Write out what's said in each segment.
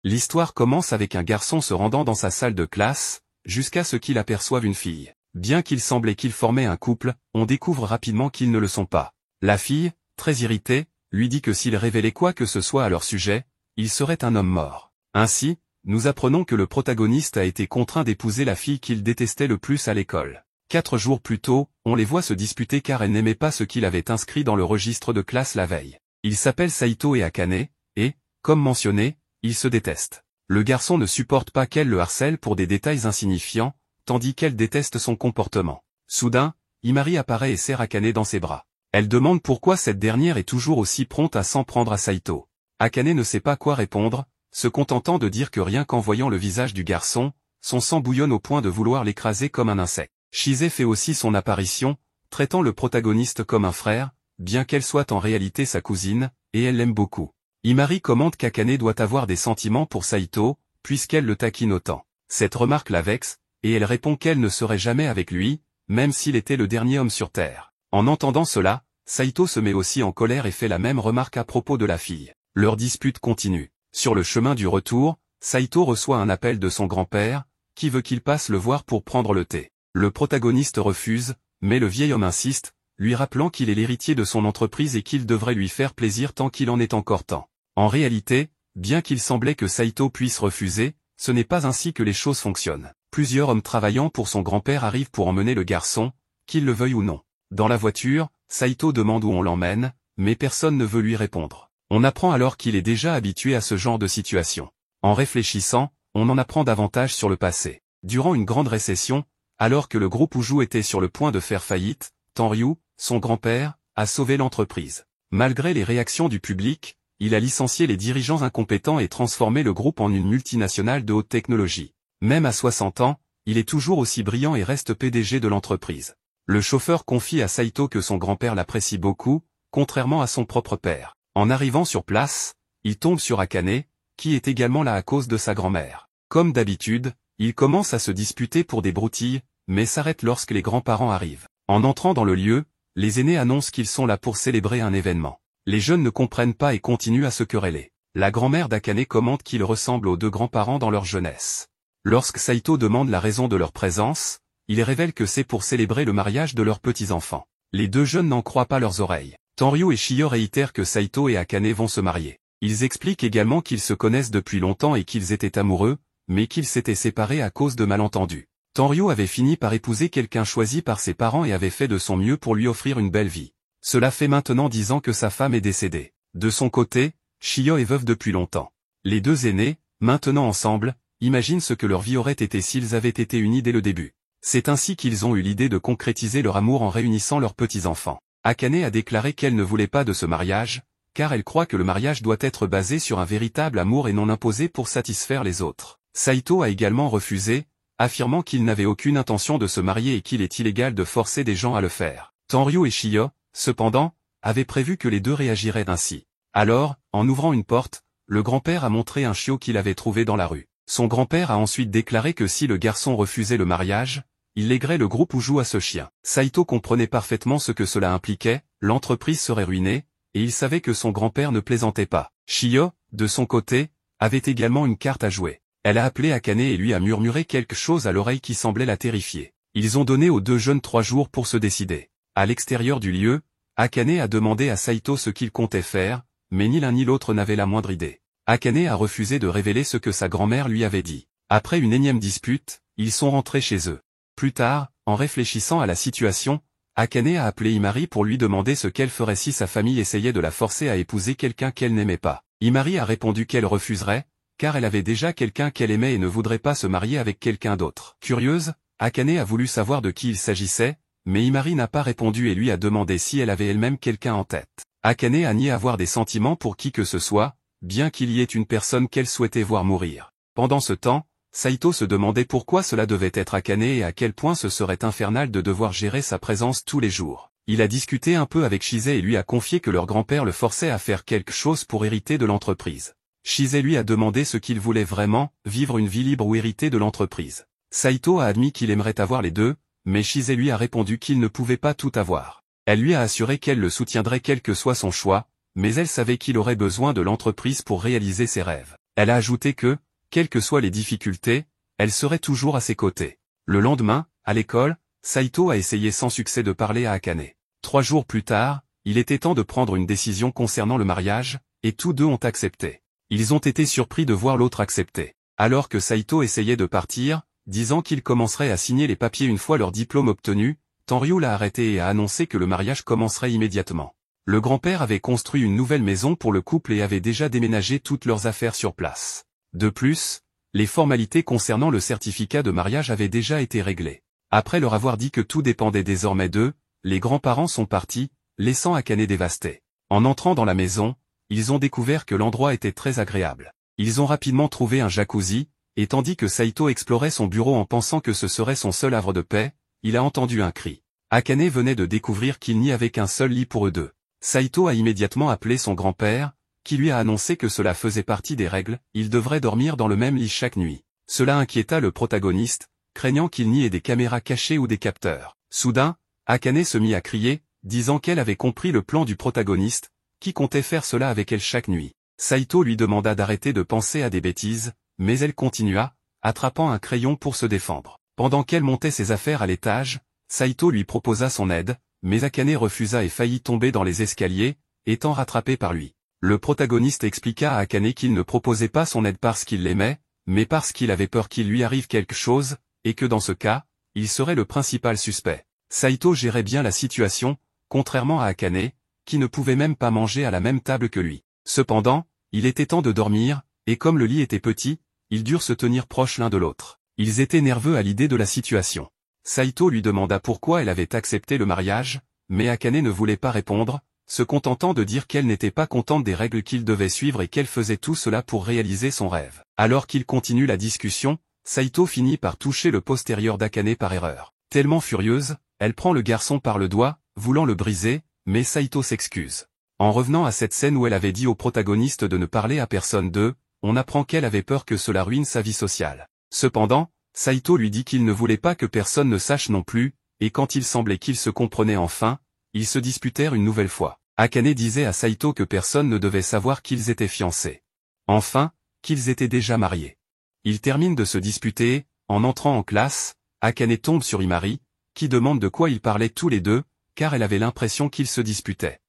L'histoire commence avec un garçon se rendant dans sa salle de classe, jusqu'à ce qu'il aperçoive une fille. Bien qu'il semblait qu'ils formaient un couple, on découvre rapidement qu'ils ne le sont pas. La fille, très irritée, lui dit que s'il révélait quoi que ce soit à leur sujet, il serait un homme mort. Ainsi, nous apprenons que le protagoniste a été contraint d'épouser la fille qu'il détestait le plus à l'école. 4 jours plus tôt, on les voit se disputer car elle n'aimait pas ce qu'il avait inscrit dans le registre de classe la veille. Ils s'appellent Saito et Akane, et, comme mentionné, ils se détestent. Le garçon ne supporte pas qu'elle le harcèle pour des détails insignifiants, tandis qu'elle déteste son comportement. Soudain, Himari apparaît et serre Akane dans ses bras. Elle demande pourquoi cette dernière est toujours aussi prompte à s'en prendre à Saito. Akane ne sait pas quoi répondre, se contentant de dire que rien qu'en voyant le visage du garçon, son sang bouillonne au point de vouloir l'écraser comme un insecte. Shise fait aussi son apparition, traitant le protagoniste comme un frère, bien qu'elle soit en réalité sa cousine, et elle l'aime beaucoup. Himari commente qu'Akane doit avoir des sentiments pour Saito, puisqu'elle le taquine autant. Cette remarque la vexe, et elle répond qu'elle ne serait jamais avec lui, même s'il était le dernier homme sur Terre. En entendant cela, Saito se met aussi en colère et fait la même remarque à propos de la fille. Leur dispute continue. Sur le chemin du retour, Saito reçoit un appel de son grand-père, qui veut qu'il passe le voir pour prendre le thé. Le protagoniste refuse, mais le vieil homme insiste, lui rappelant qu'il est l'héritier de son entreprise et qu'il devrait lui faire plaisir tant qu'il en est encore temps. En réalité, bien qu'il semblait que Saito puisse refuser, ce n'est pas ainsi que les choses fonctionnent. Plusieurs hommes travaillant pour son grand-père arrivent pour emmener le garçon, qu'il le veuille ou non. Dans la voiture, Saito demande où on l'emmène, mais personne ne veut lui répondre. On apprend alors qu'il est déjà habitué à ce genre de situation. En réfléchissant, on en apprend davantage sur le passé. Durant une grande récession, alors que le groupe Uju était sur le point de faire faillite, Tenryu, son grand-père, a sauvé l'entreprise. Malgré les réactions du public, il a licencié les dirigeants incompétents et transformé le groupe en une multinationale de haute technologie. Même à 60 ans, il est toujours aussi brillant et reste PDG de l'entreprise. Le chauffeur confie à Saito que son grand-père l'apprécie beaucoup, contrairement à son propre père. En arrivant sur place, il tombe sur Akane, qui est également là à cause de sa grand-mère. Comme d'habitude, ils commencent à se disputer pour des broutilles, mais s'arrêtent lorsque les grands-parents arrivent. En entrant dans le lieu, les aînés annoncent qu'ils sont là pour célébrer un événement. Les jeunes ne comprennent pas et continuent à se quereller. La grand-mère d'Akane commente qu'ils ressemblent aux 2 grands-parents dans leur jeunesse. Lorsque Saito demande la raison de leur présence, il révèle que c'est pour célébrer le mariage de leurs petits-enfants. Les 2 jeunes n'en croient pas leurs oreilles. Tenryu et Shio réitèrent que Saito et Akane vont se marier. Ils expliquent également qu'ils se connaissent depuis longtemps et qu'ils étaient amoureux, mais qu'ils s'étaient séparés à cause de malentendus. Tenryu avait fini par épouser quelqu'un choisi par ses parents et avait fait de son mieux pour lui offrir une belle vie. Cela fait maintenant 10 ans que sa femme est décédée. De son côté, Shio est veuve depuis longtemps. Les 2 aînés, maintenant ensemble, imaginent ce que leur vie aurait été s'ils avaient été unis dès le début. C'est ainsi qu'ils ont eu l'idée de concrétiser leur amour en réunissant leurs petits-enfants. Akane a déclaré qu'elle ne voulait pas de ce mariage, car elle croit que le mariage doit être basé sur un véritable amour et non imposé pour satisfaire les autres. Saito a également refusé, affirmant qu'il n'avait aucune intention de se marier et qu'il est illégal de forcer des gens à le faire. Tenryu et Shio, cependant, avaient prévu que les 2 réagiraient ainsi. Alors, en ouvrant une porte, le grand-père a montré un chiot qu'il avait trouvé dans la rue. Son grand-père a ensuite déclaré que si le garçon refusait le mariage, il léguerait le groupe Uju à ce chien. Saito comprenait parfaitement ce que cela impliquait, l'entreprise serait ruinée, et il savait que son grand-père ne plaisantait pas. Shio, de son côté, avait également une carte à jouer. Elle a appelé Akane et lui a murmuré quelque chose à l'oreille qui semblait la terrifier. Ils ont donné aux 2 jeunes 3 jours pour se décider. À l'extérieur du lieu, Akane a demandé à Saito ce qu'il comptait faire, mais ni l'un ni l'autre n'avait la moindre idée. Akane a refusé de révéler ce que sa grand-mère lui avait dit. Après une énième dispute, ils sont rentrés chez eux. Plus tard, en réfléchissant à la situation, Akane a appelé Himari pour lui demander ce qu'elle ferait si sa famille essayait de la forcer à épouser quelqu'un qu'elle n'aimait pas. Himari a répondu qu'elle refuserait, car elle avait déjà quelqu'un qu'elle aimait et ne voudrait pas se marier avec quelqu'un d'autre. Curieuse, Akane a voulu savoir de qui il s'agissait, mais Himari n'a pas répondu et lui a demandé si elle avait elle-même quelqu'un en tête. Akane a nié avoir des sentiments pour qui que ce soit, bien qu'il y ait une personne qu'elle souhaitait voir mourir. Pendant ce temps, Saito se demandait pourquoi cela devait être Akane et à quel point ce serait infernal de devoir gérer sa présence tous les jours. Il a discuté un peu avec Shise et lui a confié que leur grand-père le forçait à faire quelque chose pour hériter de l'entreprise. Shise lui a demandé ce qu'il voulait vraiment, vivre une vie libre ou hériter de l'entreprise. Saito a admis qu'il aimerait avoir les 2, mais Shise lui a répondu qu'il ne pouvait pas tout avoir. Elle lui a assuré qu'elle le soutiendrait quel que soit son choix, mais elle savait qu'il aurait besoin de l'entreprise pour réaliser ses rêves. Elle a ajouté que, quelles que soient les difficultés, elle serait toujours à ses côtés. Le lendemain, à l'école, Saito a essayé sans succès de parler à Akane. 3 jours plus tard, il était temps de prendre une décision concernant le mariage, et tous deux ont accepté. Ils ont été surpris de voir l'autre accepter. Alors que Saito essayait de partir, disant qu'il commencerait à signer les papiers une fois leur diplôme obtenu, Tenryu l'a arrêté et a annoncé que le mariage commencerait immédiatement. Le grand-père avait construit une nouvelle maison pour le couple et avait déjà déménagé toutes leurs affaires sur place. De plus, les formalités concernant le certificat de mariage avaient déjà été réglées. Après leur avoir dit que tout dépendait désormais d'eux, les grands-parents sont partis, laissant Akane dévasté. En entrant dans la maison, ils ont découvert que l'endroit était très agréable. Ils ont rapidement trouvé un jacuzzi, et tandis que Saito explorait son bureau en pensant que ce serait son seul havre de paix, il a entendu un cri. Akane venait de découvrir qu'il n'y avait qu'un seul lit pour eux deux. Saito a immédiatement appelé son grand-père, qui lui a annoncé que cela faisait partie des règles, ils devraient dormir dans le même lit chaque nuit. Cela inquiéta le protagoniste, craignant qu'il n'y ait des caméras cachées ou des capteurs. Soudain, Akane se mit à crier, disant qu'elle avait compris le plan du protagoniste, qui comptait faire cela avec elle chaque nuit. Saito lui demanda d'arrêter de penser à des bêtises, mais elle continua, attrapant un crayon pour se défendre. Pendant qu'elle montait ses affaires à l'étage, Saito lui proposa son aide, mais Akane refusa et faillit tomber dans les escaliers, étant rattrapé par lui. Le protagoniste expliqua à Akane qu'il ne proposait pas son aide parce qu'il l'aimait, mais parce qu'il avait peur qu'il lui arrive quelque chose, et que dans ce cas, il serait le principal suspect. Saito gérait bien la situation, contrairement à Akane, qui ne pouvait même pas manger à la même table que lui. Cependant, il était temps de dormir, et comme le lit était petit, ils durent se tenir proches l'un de l'autre. Ils étaient nerveux à l'idée de la situation. Saito lui demanda pourquoi elle avait accepté le mariage, mais Akane ne voulait pas répondre, se contentant de dire qu'elle n'était pas contente des règles qu'il devait suivre et qu'elle faisait tout cela pour réaliser son rêve. Alors qu'il continue la discussion, Saito finit par toucher le postérieur d'Akane par erreur. Tellement furieuse, elle prend le garçon par le doigt, voulant le briser, mais Saito s'excuse. En revenant à cette scène où elle avait dit au protagoniste de ne parler à personne d'eux, on apprend qu'elle avait peur que cela ruine sa vie sociale. Cependant, Saito lui dit qu'il ne voulait pas que personne ne sache non plus, et quand il semblait qu'ils se comprenaient enfin, ils se disputèrent une nouvelle fois. Akane disait à Saito que personne ne devait savoir qu'ils étaient fiancés. Enfin, qu'ils étaient déjà mariés. Ils terminent de se disputer, en entrant en classe, Akane tombe sur Imari, qui demande de quoi ils parlaient tous les deux, car elle avait l'impression qu'ils se disputaient.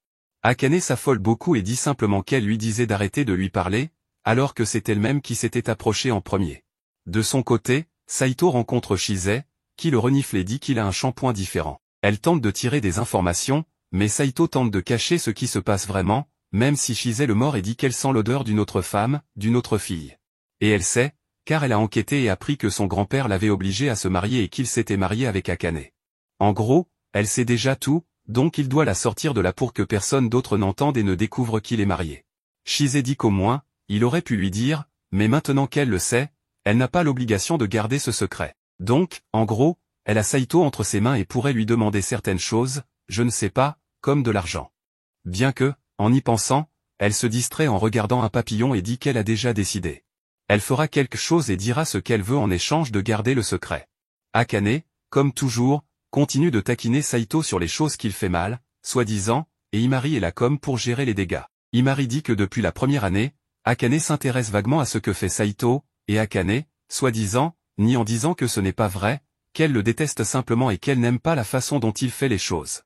Akane s'affole beaucoup et dit simplement qu'elle lui disait d'arrêter de lui parler, alors que c'est elle-même qui s'était approchée en premier. De son côté, Saito rencontre Shizai, qui le renifle et dit qu'il a un shampoing différent. Elle tente de tirer des informations, mais Saito tente de cacher ce qui se passe vraiment, même si Shizai le mord et dit qu'elle sent l'odeur d'une autre femme, d'une autre fille. Et elle sait, car elle a enquêté et appris que son grand-père l'avait obligée à se marier et qu'il s'était marié avec Akane. En gros, elle sait déjà tout, donc il doit la sortir de là pour que personne d'autre n'entende et ne découvre qu'il est marié. Shizai dit qu'au moins, il aurait pu lui dire, mais maintenant qu'elle le sait, elle n'a pas l'obligation de garder ce secret. Donc, en gros, elle a Saito entre ses mains et pourrait lui demander certaines choses, je ne sais pas, comme de l'argent. Bien que, en y pensant, elle se distrait en regardant un papillon et dit qu'elle a déjà décidé. Elle fera quelque chose et dira ce qu'elle veut en échange de garder le secret. Akane, comme toujours, continue de taquiner Saito sur les choses qu'il fait mal, soi-disant, et Imari est là comme pour gérer les dégâts. Imari dit que depuis la première année, Akane s'intéresse vaguement à ce que fait Saito, et Akane, soi-disant, nie en disant que ce n'est pas vrai, qu'elle le déteste simplement et qu'elle n'aime pas la façon dont il fait les choses.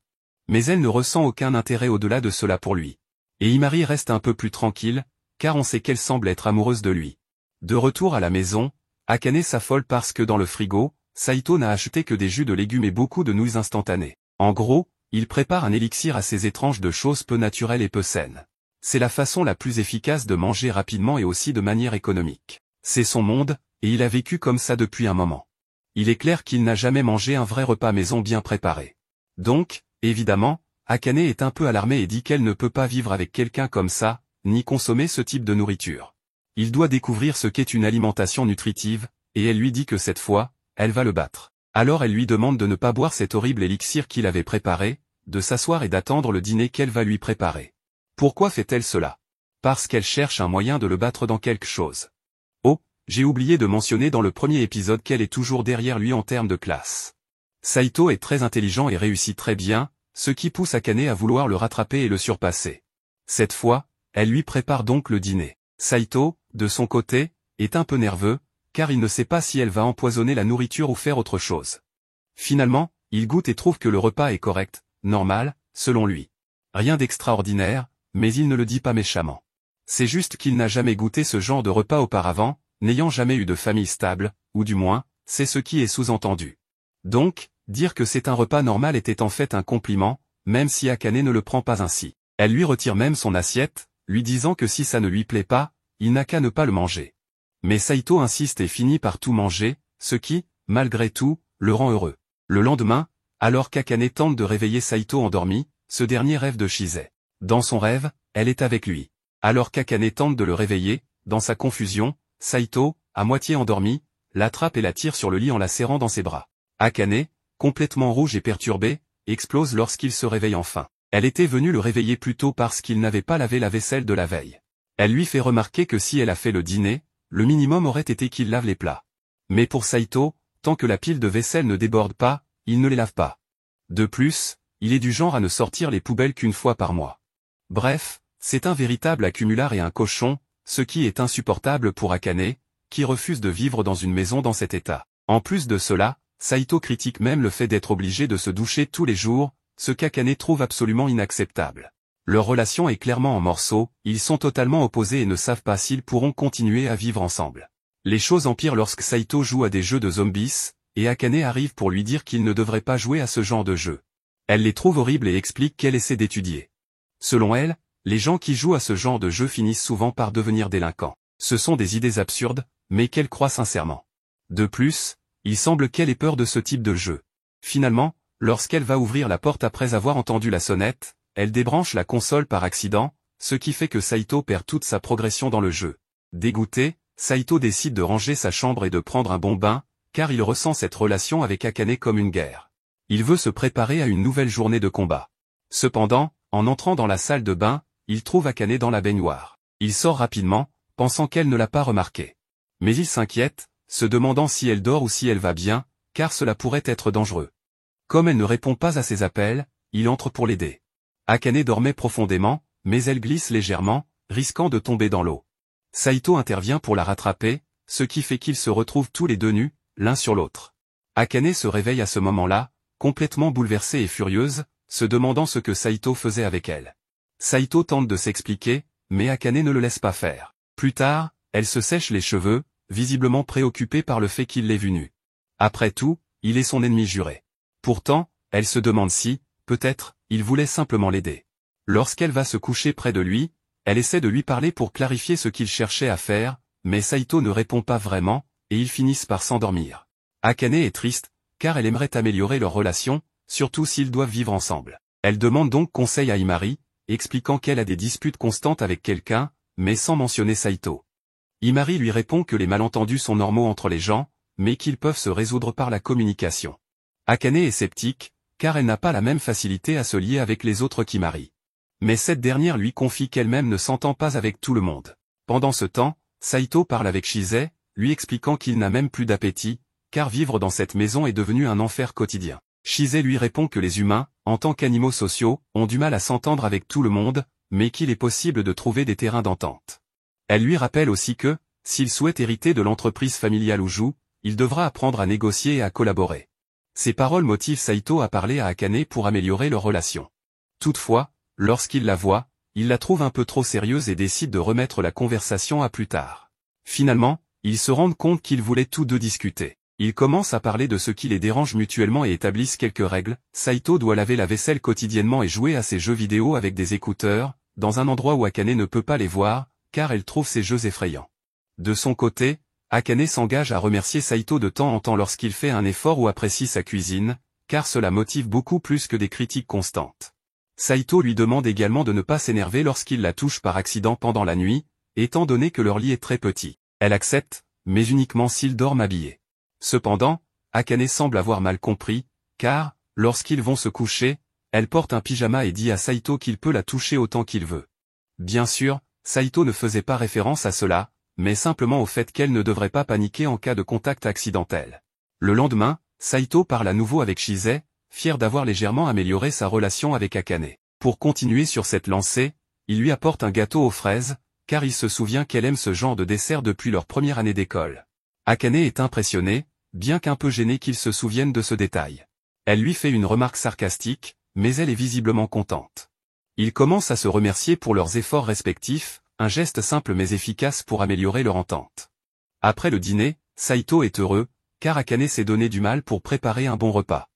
Mais elle ne ressent aucun intérêt au-delà de cela pour lui. Et Imari reste un peu plus tranquille, car on sait qu'elle semble être amoureuse de lui. De retour à la maison, Akane s'affole parce que dans le frigo, Saito n'a acheté que des jus de légumes et beaucoup de nouilles instantanées. En gros, il prépare un élixir assez étrange de choses peu naturelles et peu saines. C'est la façon la plus efficace de manger rapidement et aussi de manière économique. C'est son monde, et il a vécu comme ça depuis un moment. Il est clair qu'il n'a jamais mangé un vrai repas maison bien préparé. Donc, évidemment, Akane est un peu alarmée et dit qu'elle ne peut pas vivre avec quelqu'un comme ça, ni consommer ce type de nourriture. Il doit découvrir ce qu'est une alimentation nutritive, et elle lui dit que cette fois, elle va le battre. Alors elle lui demande de ne pas boire cet horrible élixir qu'il avait préparé, de s'asseoir et d'attendre le dîner qu'elle va lui préparer. Pourquoi fait-elle cela? Parce qu'elle cherche un moyen de le battre dans quelque chose. Oh, j'ai oublié de mentionner dans le premier épisode qu'elle est toujours derrière lui en termes de classe. Saito est très intelligent et réussit très bien, ce qui pousse Akane à vouloir le rattraper et le surpasser. Cette fois, elle lui prépare donc le dîner. Saito, de son côté, est un peu nerveux, car il ne sait pas si elle va empoisonner la nourriture ou faire autre chose. Finalement, il goûte et trouve que le repas est correct, normal, selon lui. Rien d'extraordinaire, mais il ne le dit pas méchamment. C'est juste qu'il n'a jamais goûté ce genre de repas auparavant, n'ayant jamais eu de famille stable, ou du moins, c'est ce qui est sous-entendu. Donc, dire que c'est un repas normal était en fait un compliment, même si Akane ne le prend pas ainsi. Elle lui retire même son assiette, lui disant que si ça ne lui plaît pas, il n'a qu'à ne pas le manger. Mais Saito insiste et finit par tout manger, ce qui, malgré tout, le rend heureux. Le lendemain, alors qu'Akane tente de réveiller Saito endormi, ce dernier rêve de Chise. Dans son rêve, elle est avec lui. Alors qu'Akane tente de le réveiller, dans sa confusion, Saito, à moitié endormi, l'attrape et la tire sur le lit en la serrant dans ses bras. Akane, complètement rouge et perturbé, explose lorsqu'il se réveille enfin. Elle était venue le réveiller plus tôt parce qu'il n'avait pas lavé la vaisselle de la veille. Elle lui fait remarquer que si elle a fait le dîner, le minimum aurait été qu'il lave les plats. Mais pour Saito, tant que la pile de vaisselle ne déborde pas, il ne les lave pas. De plus, il est du genre à ne sortir les poubelles qu'une fois par mois. Bref, c'est un véritable accumular et un cochon, ce qui est insupportable pour Akane, qui refuse de vivre dans une maison dans cet état. En plus de cela, Saito critique même le fait d'être obligé de se doucher tous les jours, ce qu'Akane trouve absolument inacceptable. Leur relation est clairement en morceaux, ils sont totalement opposés et ne savent pas s'ils pourront continuer à vivre ensemble. Les choses empirent lorsque Saito joue à des jeux de zombies, et Akane arrive pour lui dire qu'il ne devrait pas jouer à ce genre de jeu. Elle les trouve horribles et explique qu'elle essaie d'étudier. Selon elle, les gens qui jouent à ce genre de jeu finissent souvent par devenir délinquants. Ce sont des idées absurdes, mais qu'elle croit sincèrement. De plus, il semble qu'elle ait peur de ce type de jeu. Finalement, lorsqu'elle va ouvrir la porte après avoir entendu la sonnette, elle débranche la console par accident, ce qui fait que Saito perd toute sa progression dans le jeu. Dégoûté, Saito décide de ranger sa chambre et de prendre un bon bain, car il ressent cette relation avec Akane comme une guerre. Il veut se préparer à une nouvelle journée de combat. Cependant, en entrant dans la salle de bain, il trouve Akane dans la baignoire. Il sort rapidement, pensant qu'elle ne l'a pas remarqué. Mais il s'inquiète, se demandant si elle dort ou si elle va bien, car cela pourrait être dangereux. Comme elle ne répond pas à ses appels, il entre pour l'aider. Akane dormait profondément, mais elle glisse légèrement, risquant de tomber dans l'eau. Saito intervient pour la rattraper, ce qui fait qu'ils se retrouvent tous les deux nus, l'un sur l'autre. Akane se réveille à ce moment-là, complètement bouleversée et furieuse, se demandant ce que Saito faisait avec elle. Saito tente de s'expliquer, mais Akane ne le laisse pas faire. Plus tard, elle se sèche les cheveux, visiblement préoccupée par le fait qu'il l'ait vue nue. Après tout, il est son ennemi juré. Pourtant, elle se demande si, peut-être, il voulait simplement l'aider. Lorsqu'elle va se coucher près de lui, elle essaie de lui parler pour clarifier ce qu'il cherchait à faire, mais Saito ne répond pas vraiment, et ils finissent par s'endormir. Akane est triste, car elle aimerait améliorer leur relation, surtout s'ils doivent vivre ensemble. Elle demande donc conseil à Imari, expliquant qu'elle a des disputes constantes avec quelqu'un, mais sans mentionner Saito. Imari lui répond que les malentendus sont normaux entre les gens, mais qu'ils peuvent se résoudre par la communication. Akane est sceptique, car elle n'a pas la même facilité à se lier avec les autres qu'Imari. Mais cette dernière lui confie qu'elle-même ne s'entend pas avec tout le monde. Pendant ce temps, Saito parle avec Chise, lui expliquant qu'il n'a même plus d'appétit, car vivre dans cette maison est devenu un enfer quotidien. Chise lui répond que les humains, en tant qu'animaux sociaux, ont du mal à s'entendre avec tout le monde, mais qu'il est possible de trouver des terrains d'entente. Elle lui rappelle aussi que, s'il souhaite hériter de l'entreprise familiale où joue, il devra apprendre à négocier et à collaborer. Ces paroles motivent Saito à parler à Akane pour améliorer leur relation. Toutefois, lorsqu'il la voit, il la trouve un peu trop sérieuse et décide de remettre la conversation à plus tard. Finalement, ils se rendent compte qu'ils voulaient tous deux discuter. Ils commencent à parler de ce qui les dérange mutuellement et établissent quelques règles. Saito doit laver la vaisselle quotidiennement et jouer à ses jeux vidéo avec des écouteurs, dans un endroit où Akane ne peut pas les voir, car elle trouve ces jeux effrayants. De son côté, Akane s'engage à remercier Saito de temps en temps lorsqu'il fait un effort ou apprécie sa cuisine, car cela motive beaucoup plus que des critiques constantes. Saito lui demande également de ne pas s'énerver lorsqu'il la touche par accident pendant la nuit, étant donné que leur lit est très petit. Elle accepte, mais uniquement s'ils dorment habillés. Cependant, Akane semble avoir mal compris, car, lorsqu'ils vont se coucher, elle porte un pyjama et dit à Saito qu'il peut la toucher autant qu'il veut. Bien sûr, Saito ne faisait pas référence à cela, mais simplement au fait qu'elle ne devrait pas paniquer en cas de contact accidentel. Le lendemain, Saito parle à nouveau avec Chise, fier d'avoir légèrement amélioré sa relation avec Akane. Pour continuer sur cette lancée, il lui apporte un gâteau aux fraises, car il se souvient qu'elle aime ce genre de dessert depuis leur première année d'école. Akane est impressionné, bien qu'un peu gêné qu'il se souvienne de ce détail. Elle lui fait une remarque sarcastique, mais elle est visiblement contente. Ils commencent à se remercier pour leurs efforts respectifs, un geste simple mais efficace pour améliorer leur entente. Après le dîner, Saito est heureux, car Akane s'est donné du mal pour préparer un bon repas.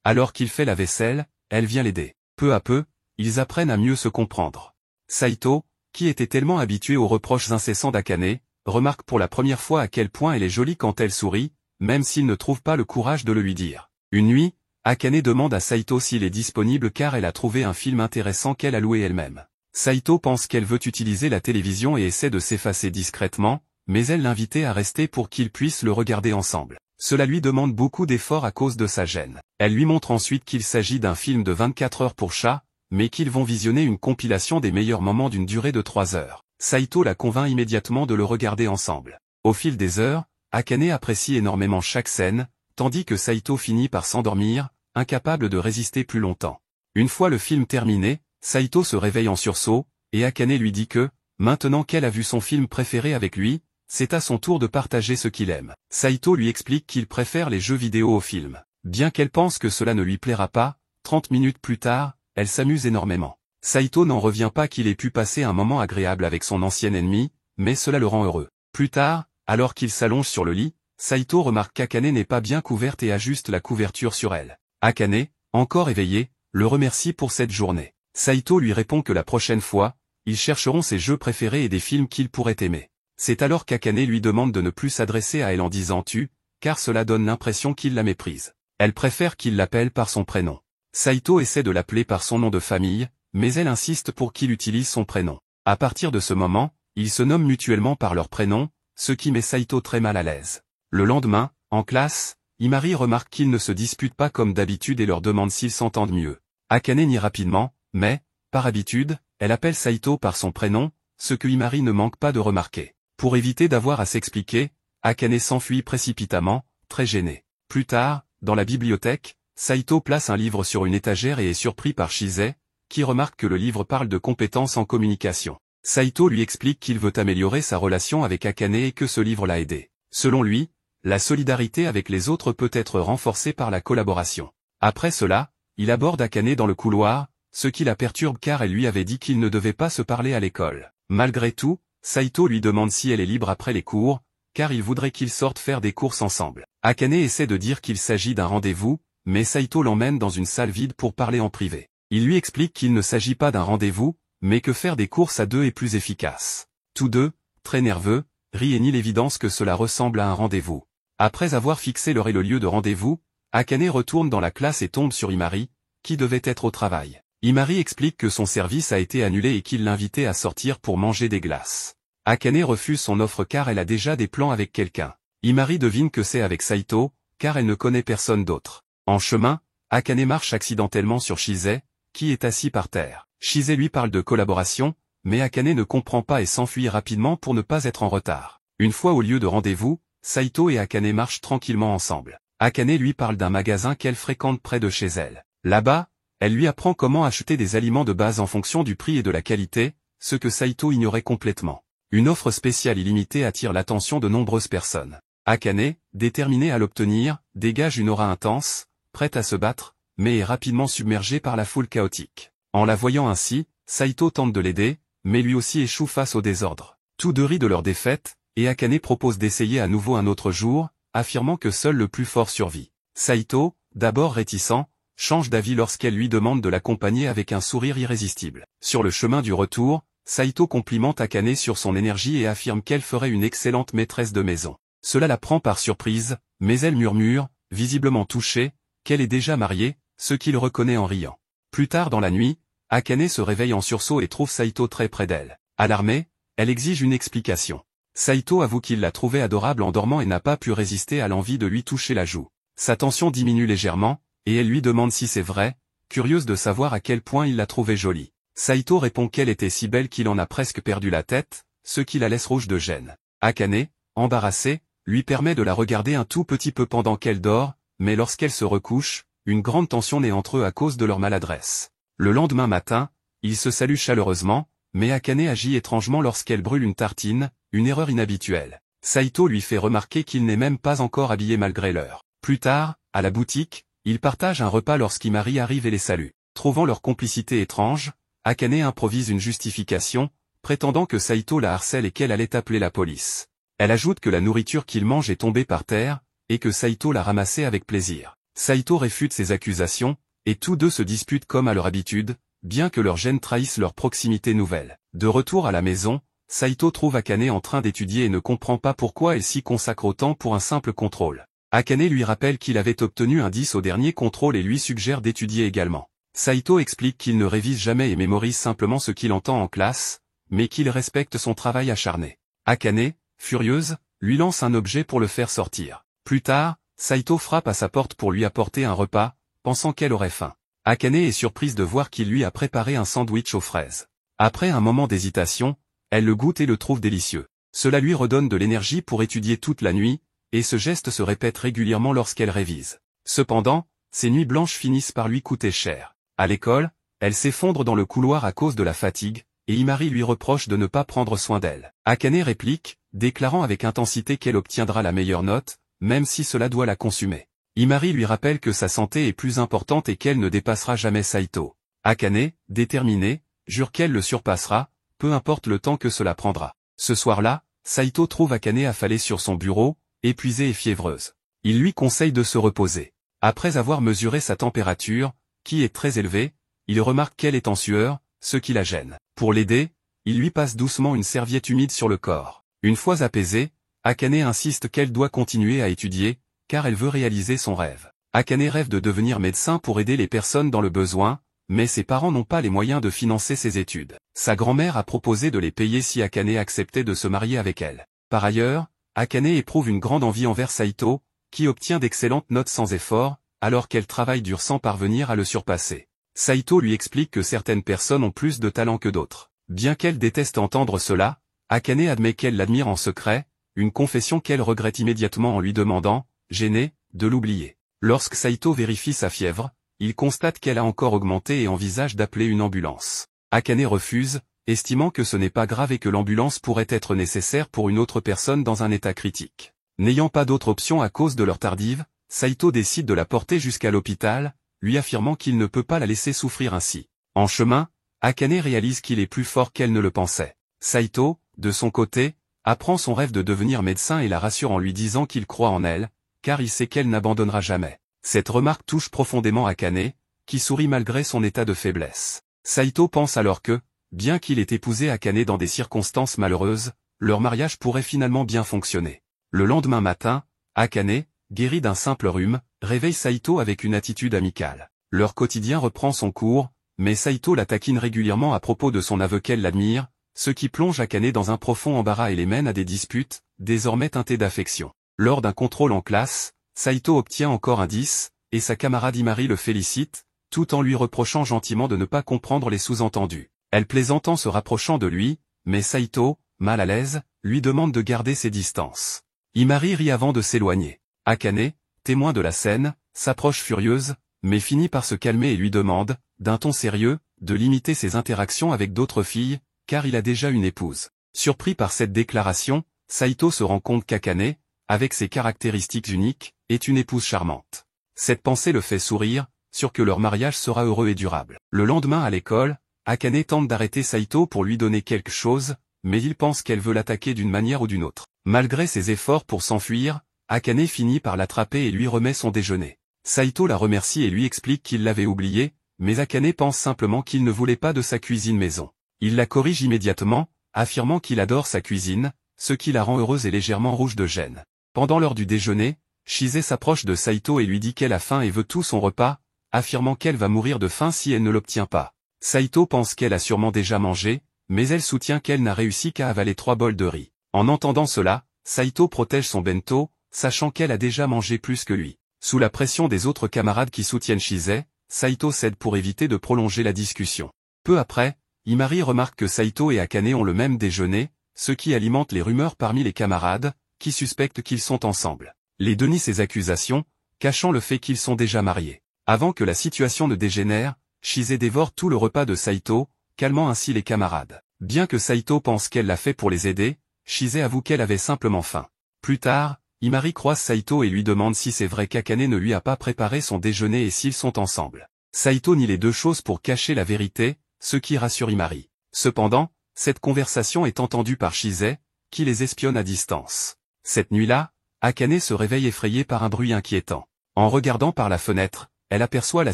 Alors qu'il fait la vaisselle, elle vient l'aider. Peu à peu, ils apprennent à mieux se comprendre. Saito, qui était tellement habitué aux reproches incessants d'Akane, remarque pour la première fois à quel point elle est jolie quand elle sourit, même s'il ne trouve pas le courage de le lui dire. Une nuit, Akane demande à Saito s'il est disponible car elle a trouvé un film intéressant qu'elle a loué elle-même. Saito pense qu'elle veut utiliser la télévision et essaie de s'effacer discrètement, mais elle l'invitait à rester pour qu'ils puissent le regarder ensemble. Cela lui demande beaucoup d'efforts à cause de sa gêne. Elle lui montre ensuite qu'il s'agit d'un film de 24 heures pour chat, mais qu'ils vont visionner une compilation des meilleurs moments d'une durée de 3 heures. Saito la convainc immédiatement de le regarder ensemble. Au fil des heures, Akane apprécie énormément chaque scène, tandis que Saito finit par s'endormir, incapable de résister plus longtemps. Une fois le film terminé, Saito se réveille en sursaut, et Akane lui dit que, maintenant qu'elle a vu son film préféré avec lui, c'est à son tour de partager ce qu'il aime. Saito lui explique qu'il préfère les jeux vidéo aux films. Bien qu'elle pense que cela ne lui plaira pas, 30 minutes plus tard, elle s'amuse énormément. Saito n'en revient pas qu'il ait pu passer un moment agréable avec son ancien ennemi, mais cela le rend heureux. Plus tard, alors qu'il s'allonge sur le lit, Saito remarque qu'Akane n'est pas bien couverte et ajuste la couverture sur elle. Akane, encore éveillé, le remercie pour cette journée. Saito lui répond que la prochaine fois, ils chercheront ses jeux préférés et des films qu'il pourrait aimer. C'est alors qu'Akane lui demande de ne plus s'adresser à elle en disant « tu », car cela donne l'impression qu'il la méprise. Elle préfère qu'il l'appelle par son prénom. Saito essaie de l'appeler par son nom de famille, mais elle insiste pour qu'il utilise son prénom. À partir de ce moment, ils se nomment mutuellement par leur prénom, ce qui met Saito très mal à l'aise. Le lendemain, en classe, Imari remarque qu'ils ne se disputent pas comme d'habitude et leur demande s'ils s'entendent mieux. Akane nie rapidement, mais, par habitude, elle appelle Saito par son prénom, ce que Imari ne manque pas de remarquer. Pour éviter d'avoir à s'expliquer, Akane s'enfuit précipitamment, très gêné. Plus tard, dans la bibliothèque, Saito place un livre sur une étagère et est surpris par Shizei, qui remarque que le livre parle de compétences en communication. Saito lui explique qu'il veut améliorer sa relation avec Akane et que ce livre l'a aidé. Selon lui, la solidarité avec les autres peut être renforcée par la collaboration. Après cela, il aborde Akane dans le couloir, ce qui la perturbe car elle lui avait dit qu'ils ne devaient pas se parler à l'école. Malgré tout, Saito lui demande si elle est libre après les cours, car il voudrait qu'ils sortent faire des courses ensemble. Akane essaie de dire qu'il s'agit d'un rendez-vous, mais Saito l'emmène dans une salle vide pour parler en privé. Il lui explique qu'il ne s'agit pas d'un rendez-vous, mais que faire des courses à deux est plus efficace. Tous deux, très nerveux, rient et nient l'évidence que cela ressemble à un rendez-vous. Après avoir fixé l'heure et le lieu de rendez-vous, Akane retourne dans la classe et tombe sur Imari, qui devait être au travail. Imari explique que son service a été annulé et qu'il l'invitait à sortir pour manger des glaces. Akane refuse son offre car elle a déjà des plans avec quelqu'un. Imari devine que c'est avec Saito, car elle ne connaît personne d'autre. En chemin, Akane marche accidentellement sur Shizei, qui est assis par terre. Shizei lui parle de collaboration, mais Akane ne comprend pas et s'enfuit rapidement pour ne pas être en retard. Une fois au lieu de rendez-vous, Saito et Akane marchent tranquillement ensemble. Akane lui parle d'un magasin qu'elle fréquente près de chez elle. Là-bas, elle lui apprend comment acheter des aliments de base en fonction du prix et de la qualité, ce que Saito ignorait complètement. Une offre spéciale illimitée attire l'attention de nombreuses personnes. Akane, déterminée à l'obtenir, dégage une aura intense, prête à se battre, mais est rapidement submergée par la foule chaotique. En la voyant ainsi, Saito tente de l'aider, mais lui aussi échoue face au désordre. Tous deux rient de leur défaite, et Akane propose d'essayer à nouveau un autre jour, affirmant que seul le plus fort survit. Saito, d'abord réticent, change d'avis lorsqu'elle lui demande de l'accompagner avec un sourire irrésistible. Sur le chemin du retour, Saito complimente Akane sur son énergie et affirme qu'elle ferait une excellente maîtresse de maison. Cela la prend par surprise, mais elle murmure, visiblement touchée, qu'elle est déjà mariée, ce qu'il reconnaît en riant. Plus tard dans la nuit, Akane se réveille en sursaut et trouve Saito très près d'elle. Alarmée, elle exige une explication. Saito avoue qu'il l'a trouvée adorable en dormant et n'a pas pu résister à l'envie de lui toucher la joue. Sa tension diminue légèrement, et elle lui demande si c'est vrai, curieuse de savoir à quel point il l'a trouvée jolie. Saito répond qu'elle était si belle qu'il en a presque perdu la tête, ce qui la laisse rouge de gêne. Akane, embarrassée, lui permet de la regarder un tout petit peu pendant qu'elle dort, mais lorsqu'elle se recouche, une grande tension naît entre eux à cause de leur maladresse. Le lendemain matin, ils se saluent chaleureusement, mais Akane agit étrangement lorsqu'elle brûle une tartine, une erreur inhabituelle. Saito lui fait remarquer qu'il n'est même pas encore habillé malgré l'heure. Plus tard, à la boutique, ils partagent un repas lorsqu'Imari arrive et les salue. Trouvant leur complicité étrange, Akane improvise une justification, prétendant que Saito la harcèle et qu'elle allait appeler la police. Elle ajoute que la nourriture qu'il mange est tombée par terre, et que Saito l'a ramassée avec plaisir. Saito réfute ces accusations, et tous deux se disputent comme à leur habitude, bien que leurs gènes trahissent leur proximité nouvelle. De retour à la maison, Saito trouve Akane en train d'étudier et ne comprend pas pourquoi elle s'y consacre autant pour un simple contrôle. Akane lui rappelle qu'il avait obtenu un 10 au dernier contrôle et lui suggère d'étudier également. Saito explique qu'il ne révise jamais et mémorise simplement ce qu'il entend en classe, mais qu'il respecte son travail acharné. Akane, furieuse, lui lance un objet pour le faire sortir. Plus tard, Saito frappe à sa porte pour lui apporter un repas, pensant qu'elle aurait faim. Akane est surprise de voir qu'il lui a préparé un sandwich aux fraises. Après un moment d'hésitation, elle le goûte et le trouve délicieux. Cela lui redonne de l'énergie pour étudier toute la nuit, et ce geste se répète régulièrement lorsqu'elle révise. Cependant, ces nuits blanches finissent par lui coûter cher. À l'école, elle s'effondre dans le couloir à cause de la fatigue, et Imari lui reproche de ne pas prendre soin d'elle. Akane réplique, déclarant avec intensité qu'elle obtiendra la meilleure note, même si cela doit la consumer. Imari lui rappelle que sa santé est plus importante et qu'elle ne dépassera jamais Saito. Akane, déterminée, jure qu'elle le surpassera, peu importe le temps que cela prendra. Ce soir-là, Saito trouve Akane affalée sur son bureau, épuisée et fiévreuse. Il lui conseille de se reposer. Après avoir mesuré sa température, qui est très élevée, il remarque qu'elle est en sueur, ce qui la gêne. Pour l'aider, il lui passe doucement une serviette humide sur le corps. Une fois apaisée, Akane insiste qu'elle doit continuer à étudier, car elle veut réaliser son rêve. Akane rêve de devenir médecin pour aider les personnes dans le besoin, mais ses parents n'ont pas les moyens de financer ses études. Sa grand-mère a proposé de les payer si Akane acceptait de se marier avec elle. Par ailleurs, Akane éprouve une grande envie envers Saito, qui obtient d'excellentes notes sans effort, alors qu'elle travaille dur sans parvenir à le surpasser. Saito lui explique que certaines personnes ont plus de talent que d'autres. Bien qu'elle déteste entendre cela, Akane admet qu'elle l'admire en secret, une confession qu'elle regrette immédiatement en lui demandant, gênée, de l'oublier. Lorsque Saito vérifie sa fièvre, il constate qu'elle a encore augmenté et envisage d'appeler une ambulance. Akane refuse, estimant que ce n'est pas grave et que l'ambulance pourrait être nécessaire pour une autre personne dans un état critique. N'ayant pas d'autre option à cause de leur tardive, Saito décide de la porter jusqu'à l'hôpital, lui affirmant qu'il ne peut pas la laisser souffrir ainsi. En chemin, Akane réalise qu'il est plus fort qu'elle ne le pensait. Saito, de son côté, apprend son rêve de devenir médecin et la rassure en lui disant qu'il croit en elle, car il sait qu'elle n'abandonnera jamais. Cette remarque touche profondément Akane, qui sourit malgré son état de faiblesse. Saito pense alors que, bien qu'il ait épousé Akane dans des circonstances malheureuses, leur mariage pourrait finalement bien fonctionner. Le lendemain matin, Akane, guéri d'un simple rhume, réveille Saito avec une attitude amicale. Leur quotidien reprend son cours, mais Saito la taquine régulièrement à propos de son aveu qu'elle l'admire, ce qui plonge Akane dans un profond embarras et les mène à des disputes, désormais teintées d'affection. Lors d'un contrôle en classe, Saito obtient encore un 10, et sa camarade Imari le félicite, tout en lui reprochant gentiment de ne pas comprendre les sous-entendus. Elle plaisante en se rapprochant de lui, mais Saito, mal à l'aise, lui demande de garder ses distances. Imari rit avant de s'éloigner. Akane, témoin de la scène, s'approche furieuse, mais finit par se calmer et lui demande, d'un ton sérieux, de limiter ses interactions avec d'autres filles, car il a déjà une épouse. Surpris par cette déclaration, Saito se rend compte qu'Akane, avec ses caractéristiques uniques, est une épouse charmante. Cette pensée le fait sourire, sûr que leur mariage sera heureux et durable. Le lendemain à l'école, Akane tente d'arrêter Saito pour lui donner quelque chose, mais il pense qu'elle veut l'attaquer d'une manière ou d'une autre. Malgré ses efforts pour s'enfuir, Akane finit par l'attraper et lui remet son déjeuner. Saito la remercie et lui explique qu'il l'avait oublié, mais Akane pense simplement qu'il ne voulait pas de sa cuisine maison. Il la corrige immédiatement, affirmant qu'il adore sa cuisine, ce qui la rend heureuse et légèrement rouge de gêne. Pendant l'heure du déjeuner, Shise s'approche de Saito et lui dit qu'elle a faim et veut tout son repas, affirmant qu'elle va mourir de faim si elle ne l'obtient pas. Saito pense qu'elle a sûrement déjà mangé, mais elle soutient qu'elle n'a réussi qu'à avaler 3 bols de riz. En entendant cela, Saito protège son bento, sachant qu'elle a déjà mangé plus que lui. Sous la pression des autres camarades qui soutiennent Shise, Saito cède pour éviter de prolonger la discussion. Peu après, Imari remarque que Saito et Akane ont le même déjeuner, ce qui alimente les rumeurs parmi les camarades, qui suspectent qu'ils sont ensemble. Les deux nient ces accusations, cachant le fait qu'ils sont déjà mariés. Avant que la situation ne dégénère, Shise dévore tout le repas de Saito, calmant ainsi les camarades. Bien que Saito pense qu'elle l'a fait pour les aider, Chise avoue qu'elle avait simplement faim. Plus tard, Imari croise Saito et lui demande si c'est vrai qu'Akane ne lui a pas préparé son déjeuner et s'ils sont ensemble. Saito nie les deux choses pour cacher la vérité, ce qui rassure Imari. Cependant, cette conversation est entendue par Chise, qui les espionne à distance. Cette nuit-là, Akane se réveille effrayée par un bruit inquiétant. En regardant par la fenêtre, elle aperçoit la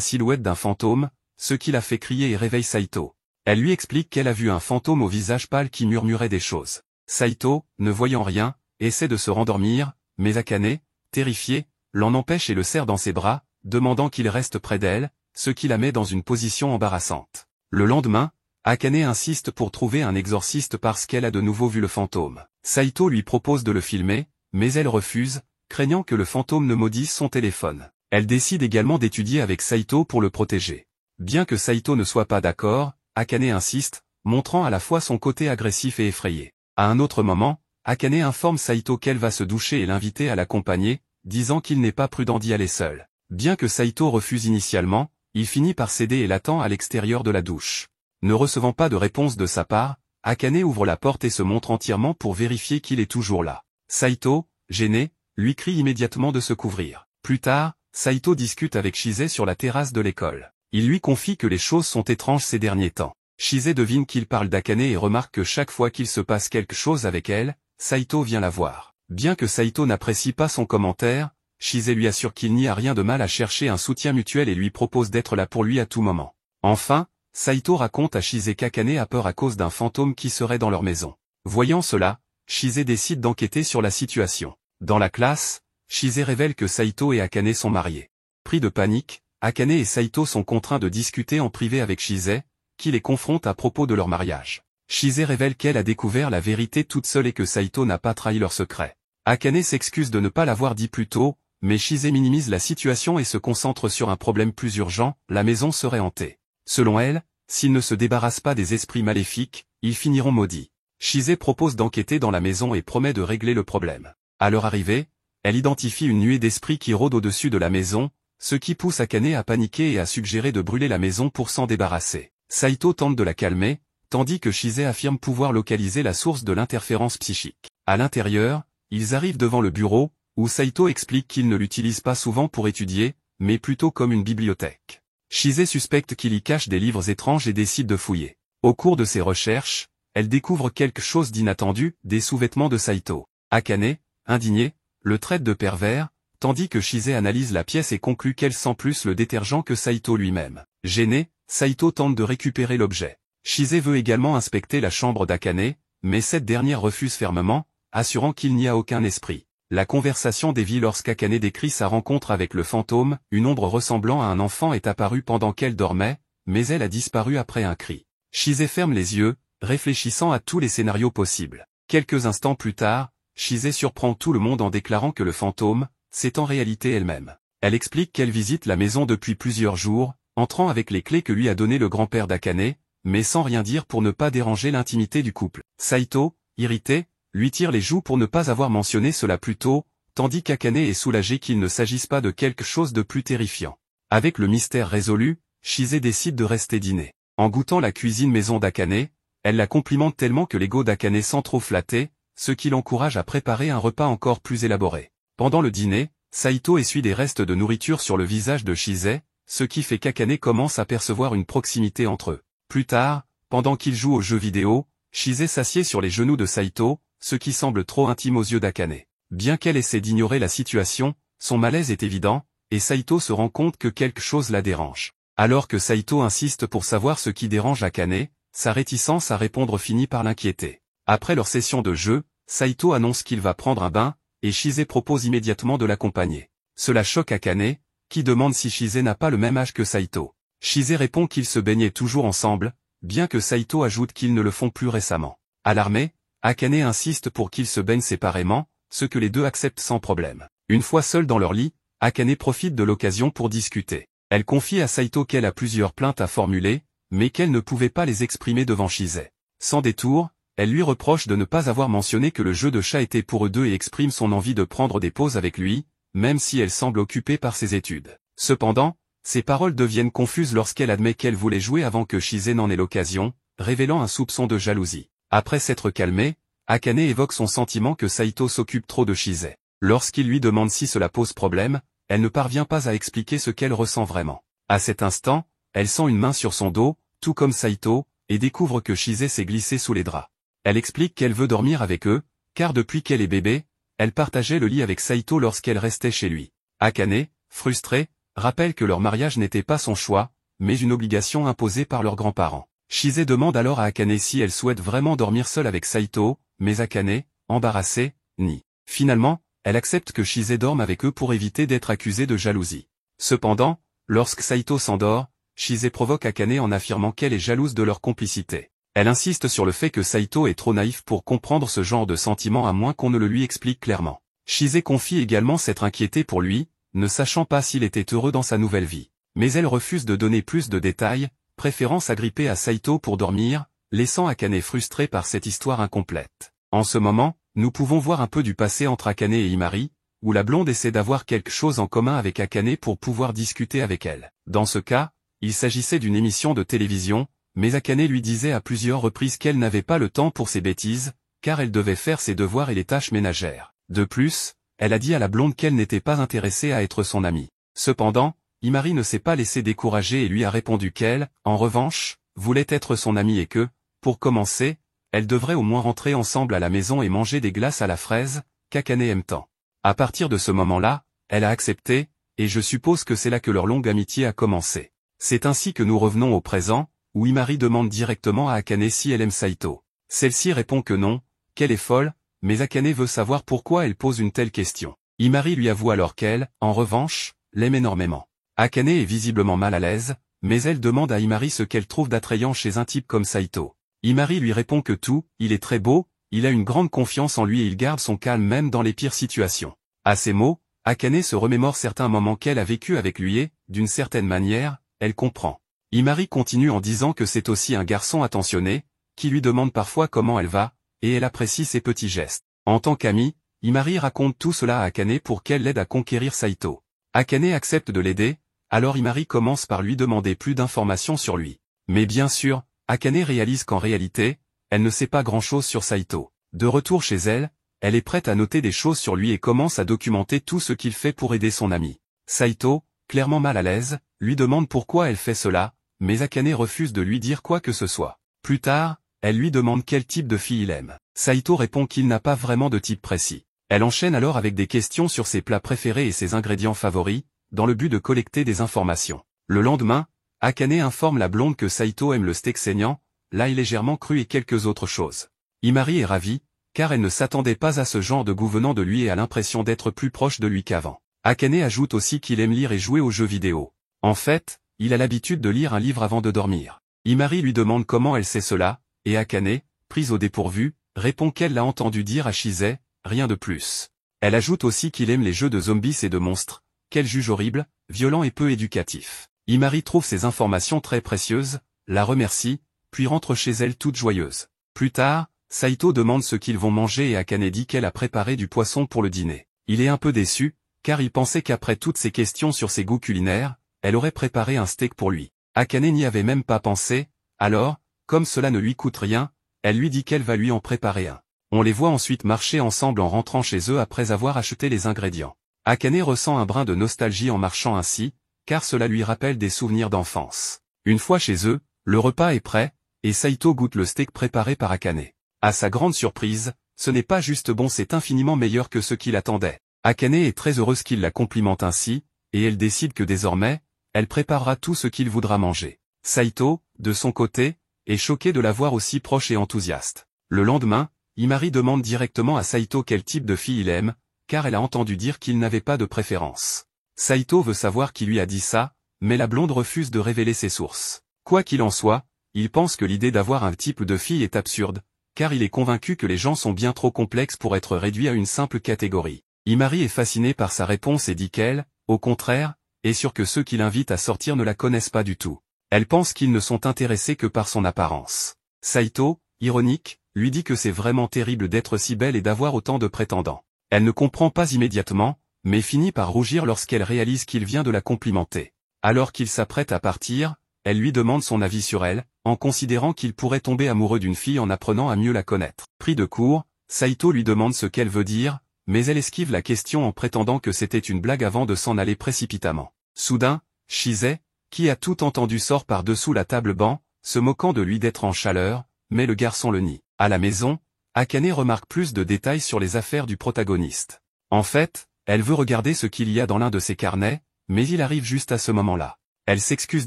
silhouette d'un fantôme, ce qui la fait crier et réveille Saito. Elle lui explique qu'elle a vu un fantôme au visage pâle qui murmurait des choses. Saito, ne voyant rien, essaie de se rendormir, mais Akane, terrifiée, l'en empêche et le serre dans ses bras, demandant qu'il reste près d'elle, ce qui la met dans une position embarrassante. Le lendemain, Akane insiste pour trouver un exorciste parce qu'elle a de nouveau vu le fantôme. Saito lui propose de le filmer, mais elle refuse, craignant que le fantôme ne maudisse son téléphone. Elle décide également d'étudier avec Saito pour le protéger. Bien que Saito ne soit pas d'accord, Akane insiste, montrant à la fois son côté agressif et effrayé. À un autre moment, Akane informe Saito qu'elle va se doucher et l'inviter à l'accompagner, disant qu'il n'est pas prudent d'y aller seul. Bien que Saito refuse initialement, il finit par céder et l'attend à l'extérieur de la douche. Ne recevant pas de réponse de sa part, Akane ouvre la porte et se montre entièrement pour vérifier qu'il est toujours là. Saito, gêné, lui crie immédiatement de se couvrir. Plus tard, Saito discute avec Chise sur la terrasse de l'école. Il lui confie que les choses sont étranges ces derniers temps. Chise devine qu'il parle d'Akane et remarque que chaque fois qu'il se passe quelque chose avec elle, Saito vient la voir. Bien que Saito n'apprécie pas son commentaire, Chise lui assure qu'il n'y a rien de mal à chercher un soutien mutuel et lui propose d'être là pour lui à tout moment. Enfin, Saito raconte à Chise qu'Akane a peur à cause d'un fantôme qui serait dans leur maison. Voyant cela, Chise décide d'enquêter sur la situation. Dans la classe, Chise révèle que Saito et Akane sont mariés. Pris de panique, Akane et Saito sont contraints de discuter en privé avec Chise, qui les confronte à propos de leur mariage. Chise révèle qu'elle a découvert la vérité toute seule et que Saito n'a pas trahi leur secret. Akane s'excuse de ne pas l'avoir dit plus tôt, mais Chise minimise la situation et se concentre sur un problème plus urgent, la maison serait hantée. Selon elle, s'ils ne se débarrassent pas des esprits maléfiques, ils finiront maudits. Chise propose d'enquêter dans la maison et promet de régler le problème. À leur arrivée, elle identifie une nuée d'esprits qui rôde au-dessus de la maison, ce qui pousse Akane à paniquer et à suggérer de brûler la maison pour s'en débarrasser. Saito tente de la calmer, tandis que Chise affirme pouvoir localiser la source de l'interférence psychique. À l'intérieur, ils arrivent devant le bureau, où Saito explique qu'il ne l'utilise pas souvent pour étudier, mais plutôt comme une bibliothèque. Chise suspecte qu'il y cache des livres étranges et décide de fouiller. Au cours de ses recherches, elle découvre quelque chose d'inattendu, des sous-vêtements de Saito. Akane, indigné, le traite de pervers, tandis que Chise analyse la pièce et conclut qu'elle sent plus le détergent que Saito lui-même. Gêné, Saito tente de récupérer l'objet. Chise veut également inspecter la chambre d'Akane, mais cette dernière refuse fermement, assurant qu'il n'y a aucun esprit. La conversation dévie lorsqu'Akane décrit sa rencontre avec le fantôme, une ombre ressemblant à un enfant est apparue pendant qu'elle dormait, mais elle a disparu après un cri. Chise ferme les yeux, réfléchissant à tous les scénarios possibles. Quelques instants plus tard, Chise surprend tout le monde en déclarant que le fantôme, c'est en réalité elle-même. Elle explique qu'elle visite la maison depuis plusieurs jours, entrant avec les clés que lui a donné le grand-père d'Akane, mais sans rien dire pour ne pas déranger l'intimité du couple. Saito, irrité, lui tire les joues pour ne pas avoir mentionné cela plus tôt, tandis qu'Akane est soulagé qu'il ne s'agisse pas de quelque chose de plus terrifiant. Avec le mystère résolu, Chise décide de rester dîner. En goûtant la cuisine maison d'Akane, elle la complimente tellement que l'ego d'Akane sent trop flatter, ce qui l'encourage à préparer un repas encore plus élaboré. Pendant le dîner, Saito essuie des restes de nourriture sur le visage de Chise, ce qui fait qu'Akane commence à percevoir une proximité entre eux. Plus tard, pendant qu'ils jouent aux jeux vidéo, Chise s'assied sur les genoux de Saito, ce qui semble trop intime aux yeux d'Akane. Bien qu'elle essaie d'ignorer la situation, son malaise est évident, et Saito se rend compte que quelque chose la dérange. Alors que Saito insiste pour savoir ce qui dérange Akane, sa réticence à répondre finit par l'inquiéter. Après leur session de jeu, Saito annonce qu'il va prendre un bain, et Chise propose immédiatement de l'accompagner. Cela choque Akane, qui demande si Chise n'a pas le même âge que Saito. Chise répond qu'ils se baignaient toujours ensemble, bien que Saito ajoute qu'ils ne le font plus récemment. Alarmé, Akane insiste pour qu'ils se baignent séparément, ce que les deux acceptent sans problème. Une fois seuls dans leur lit, Akane profite de l'occasion pour discuter. Elle confie à Saito qu'elle a plusieurs plaintes à formuler, mais qu'elle ne pouvait pas les exprimer devant Chise. Sans détour, elle lui reproche de ne pas avoir mentionné que le jeu de chat était pour eux deux et exprime son envie de prendre des pauses avec lui, même si elle semble occupée par ses études. Cependant, ses paroles deviennent confuses lorsqu'elle admet qu'elle voulait jouer avant que Chise n'en ait l'occasion, révélant un soupçon de jalousie. Après s'être calmé, Akane évoque son sentiment que Saito s'occupe trop de Chise. Lorsqu'il lui demande si cela pose problème, elle ne parvient pas à expliquer ce qu'elle ressent vraiment. À cet instant, elle sent une main sur son dos, tout comme Saito, et découvre que Chise s'est glissée sous les draps. Elle explique qu'elle veut dormir avec eux, car depuis qu'elle est bébé, elle partageait le lit avec Saito lorsqu'elle restait chez lui. Akane, frustrée, rappelle que leur mariage n'était pas son choix, mais une obligation imposée par leurs grands-parents. Chise demande alors à Akane si elle souhaite vraiment dormir seule avec Saito, mais Akane, embarrassée, nie. Finalement, elle accepte que Chise dorme avec eux pour éviter d'être accusée de jalousie. Cependant, lorsque Saito s'endort, Chise provoque Akane en affirmant qu'elle est jalouse de leur complicité. Elle insiste sur le fait que Saito est trop naïf pour comprendre ce genre de sentiment à moins qu'on ne le lui explique clairement. Chise confie également s'être inquiétée pour lui, ne sachant pas s'il était heureux dans sa nouvelle vie. Mais elle refuse de donner plus de détails, préférant s'agripper à Saito pour dormir, laissant Akane frustrée par cette histoire incomplète. En ce moment, nous pouvons voir un peu du passé entre Akane et Imari, où la blonde essaie d'avoir quelque chose en commun avec Akane pour pouvoir discuter avec elle. Dans ce cas, il s'agissait d'une émission de télévision, mais Akane lui disait à plusieurs reprises qu'elle n'avait pas le temps pour ses bêtises, car elle devait faire ses devoirs et les tâches ménagères. De plus, elle a dit à la blonde qu'elle n'était pas intéressée à être son amie. Cependant, Imari ne s'est pas laissé décourager et lui a répondu qu'elle, en revanche, voulait être son amie et que, pour commencer, elle devrait au moins rentrer ensemble à la maison et manger des glaces à la fraise, qu'Akane aime tant. À partir de ce moment-là, elle a accepté, et je suppose que c'est là que leur longue amitié a commencé. C'est ainsi que nous revenons au présent, où Imari demande directement à Akane si elle aime Saito. Celle-ci répond que non, qu'elle est folle, mais Akane veut savoir pourquoi elle pose une telle question. Imari lui avoue alors qu'elle, en revanche, l'aime énormément. Akane est visiblement mal à l'aise, mais elle demande à Imari ce qu'elle trouve d'attrayant chez un type comme Saito. Imari lui répond que tout, il est très beau, il a une grande confiance en lui et il garde son calme même dans les pires situations. À ces mots, Akane se remémore certains moments qu'elle a vécu avec lui et, d'une certaine manière, elle comprend. Imari continue en disant que c'est aussi un garçon attentionné, qui lui demande parfois comment elle va, et elle apprécie ses petits gestes. En tant qu'amie, Imari raconte tout cela à Akane pour qu'elle l'aide à conquérir Saito. Akane accepte de l'aider, alors Imari commence par lui demander plus d'informations sur lui. Mais bien sûr, Akane réalise qu'en réalité, elle ne sait pas grand-chose sur Saito. De retour chez elle, elle est prête à noter des choses sur lui et commence à documenter tout ce qu'il fait pour aider son ami. Saito, clairement mal à l'aise, lui demande pourquoi elle fait cela, mais Akane refuse de lui dire quoi que ce soit. Plus tard, elle lui demande quel type de fille il aime. Saito répond qu'il n'a pas vraiment de type précis. Elle enchaîne alors avec des questions sur ses plats préférés et ses ingrédients favoris, dans le but de collecter des informations. Le lendemain, Akane informe la blonde que Saito aime le steak saignant, l'ail légèrement cru et quelques autres choses. Imari est ravie, car elle ne s'attendait pas à ce genre de goût venant de lui et a l'impression d'être plus proche de lui qu'avant. Akane ajoute aussi qu'il aime lire et jouer aux jeux vidéo. En fait, il a l'habitude de lire un livre avant de dormir. Imari lui demande comment elle sait cela, et Akane, prise au dépourvu, répond qu'elle l'a entendu dire à Chise, rien de plus. Elle ajoute aussi qu'il aime les jeux de zombies et de monstres, qu'elle juge horribles, violents et peu éducatifs. Imari trouve ces informations très précieuses, la remercie, puis rentre chez elle toute joyeuse. Plus tard, Saito demande ce qu'ils vont manger et Akane dit qu'elle a préparé du poisson pour le dîner. Il est un peu déçu, car il pensait qu'après toutes ces questions sur ses goûts culinaires, elle aurait préparé un steak pour lui. Akane n'y avait même pas pensé, alors, comme cela ne lui coûte rien, elle lui dit qu'elle va lui en préparer un. On les voit ensuite marcher ensemble en rentrant chez eux après avoir acheté les ingrédients. Akane ressent un brin de nostalgie en marchant ainsi, car cela lui rappelle des souvenirs d'enfance. Une fois chez eux, le repas est prêt, et Saito goûte le steak préparé par Akane. À sa grande surprise, ce n'est pas juste bon, c'est infiniment meilleur que ce qu'il attendait. Akane est très heureuse qu'il la complimente ainsi, et elle décide que désormais, elle préparera tout ce qu'il voudra manger. Saito, de son côté, est choqué de la voir aussi proche et enthousiaste. Le lendemain, Imari demande directement à Saito quel type de fille il aime, car elle a entendu dire qu'il n'avait pas de préférence. Saito veut savoir qui lui a dit ça, mais la blonde refuse de révéler ses sources. Quoi qu'il en soit, il pense que l'idée d'avoir un type de fille est absurde, car il est convaincu que les gens sont bien trop complexes pour être réduits à une simple catégorie. Imari est fasciné par sa réponse et dit qu'elle, au contraire, est sûre que ceux qui l'invitent à sortir ne la connaissent pas du tout. Elle pense qu'ils ne sont intéressés que par son apparence. Saito, ironique, lui dit que c'est vraiment terrible d'être si belle et d'avoir autant de prétendants. Elle ne comprend pas immédiatement, mais finit par rougir lorsqu'elle réalise qu'il vient de la complimenter. Alors qu'il s'apprête à partir, elle lui demande son avis sur elle, en considérant qu'il pourrait tomber amoureux d'une fille en apprenant à mieux la connaître. Pris de court, Saito lui demande ce qu'elle veut dire, mais elle esquive la question en prétendant que c'était une blague avant de s'en aller précipitamment. Soudain, Shizai, qui a tout entendu sort par-dessous la table-banc, se moquant de lui d'être en chaleur, mais le garçon le nie. À la maison, Akane remarque plus de détails sur les affaires du protagoniste. En fait, elle veut regarder ce qu'il y a dans l'un de ses carnets, mais il arrive juste à ce moment-là. Elle s'excuse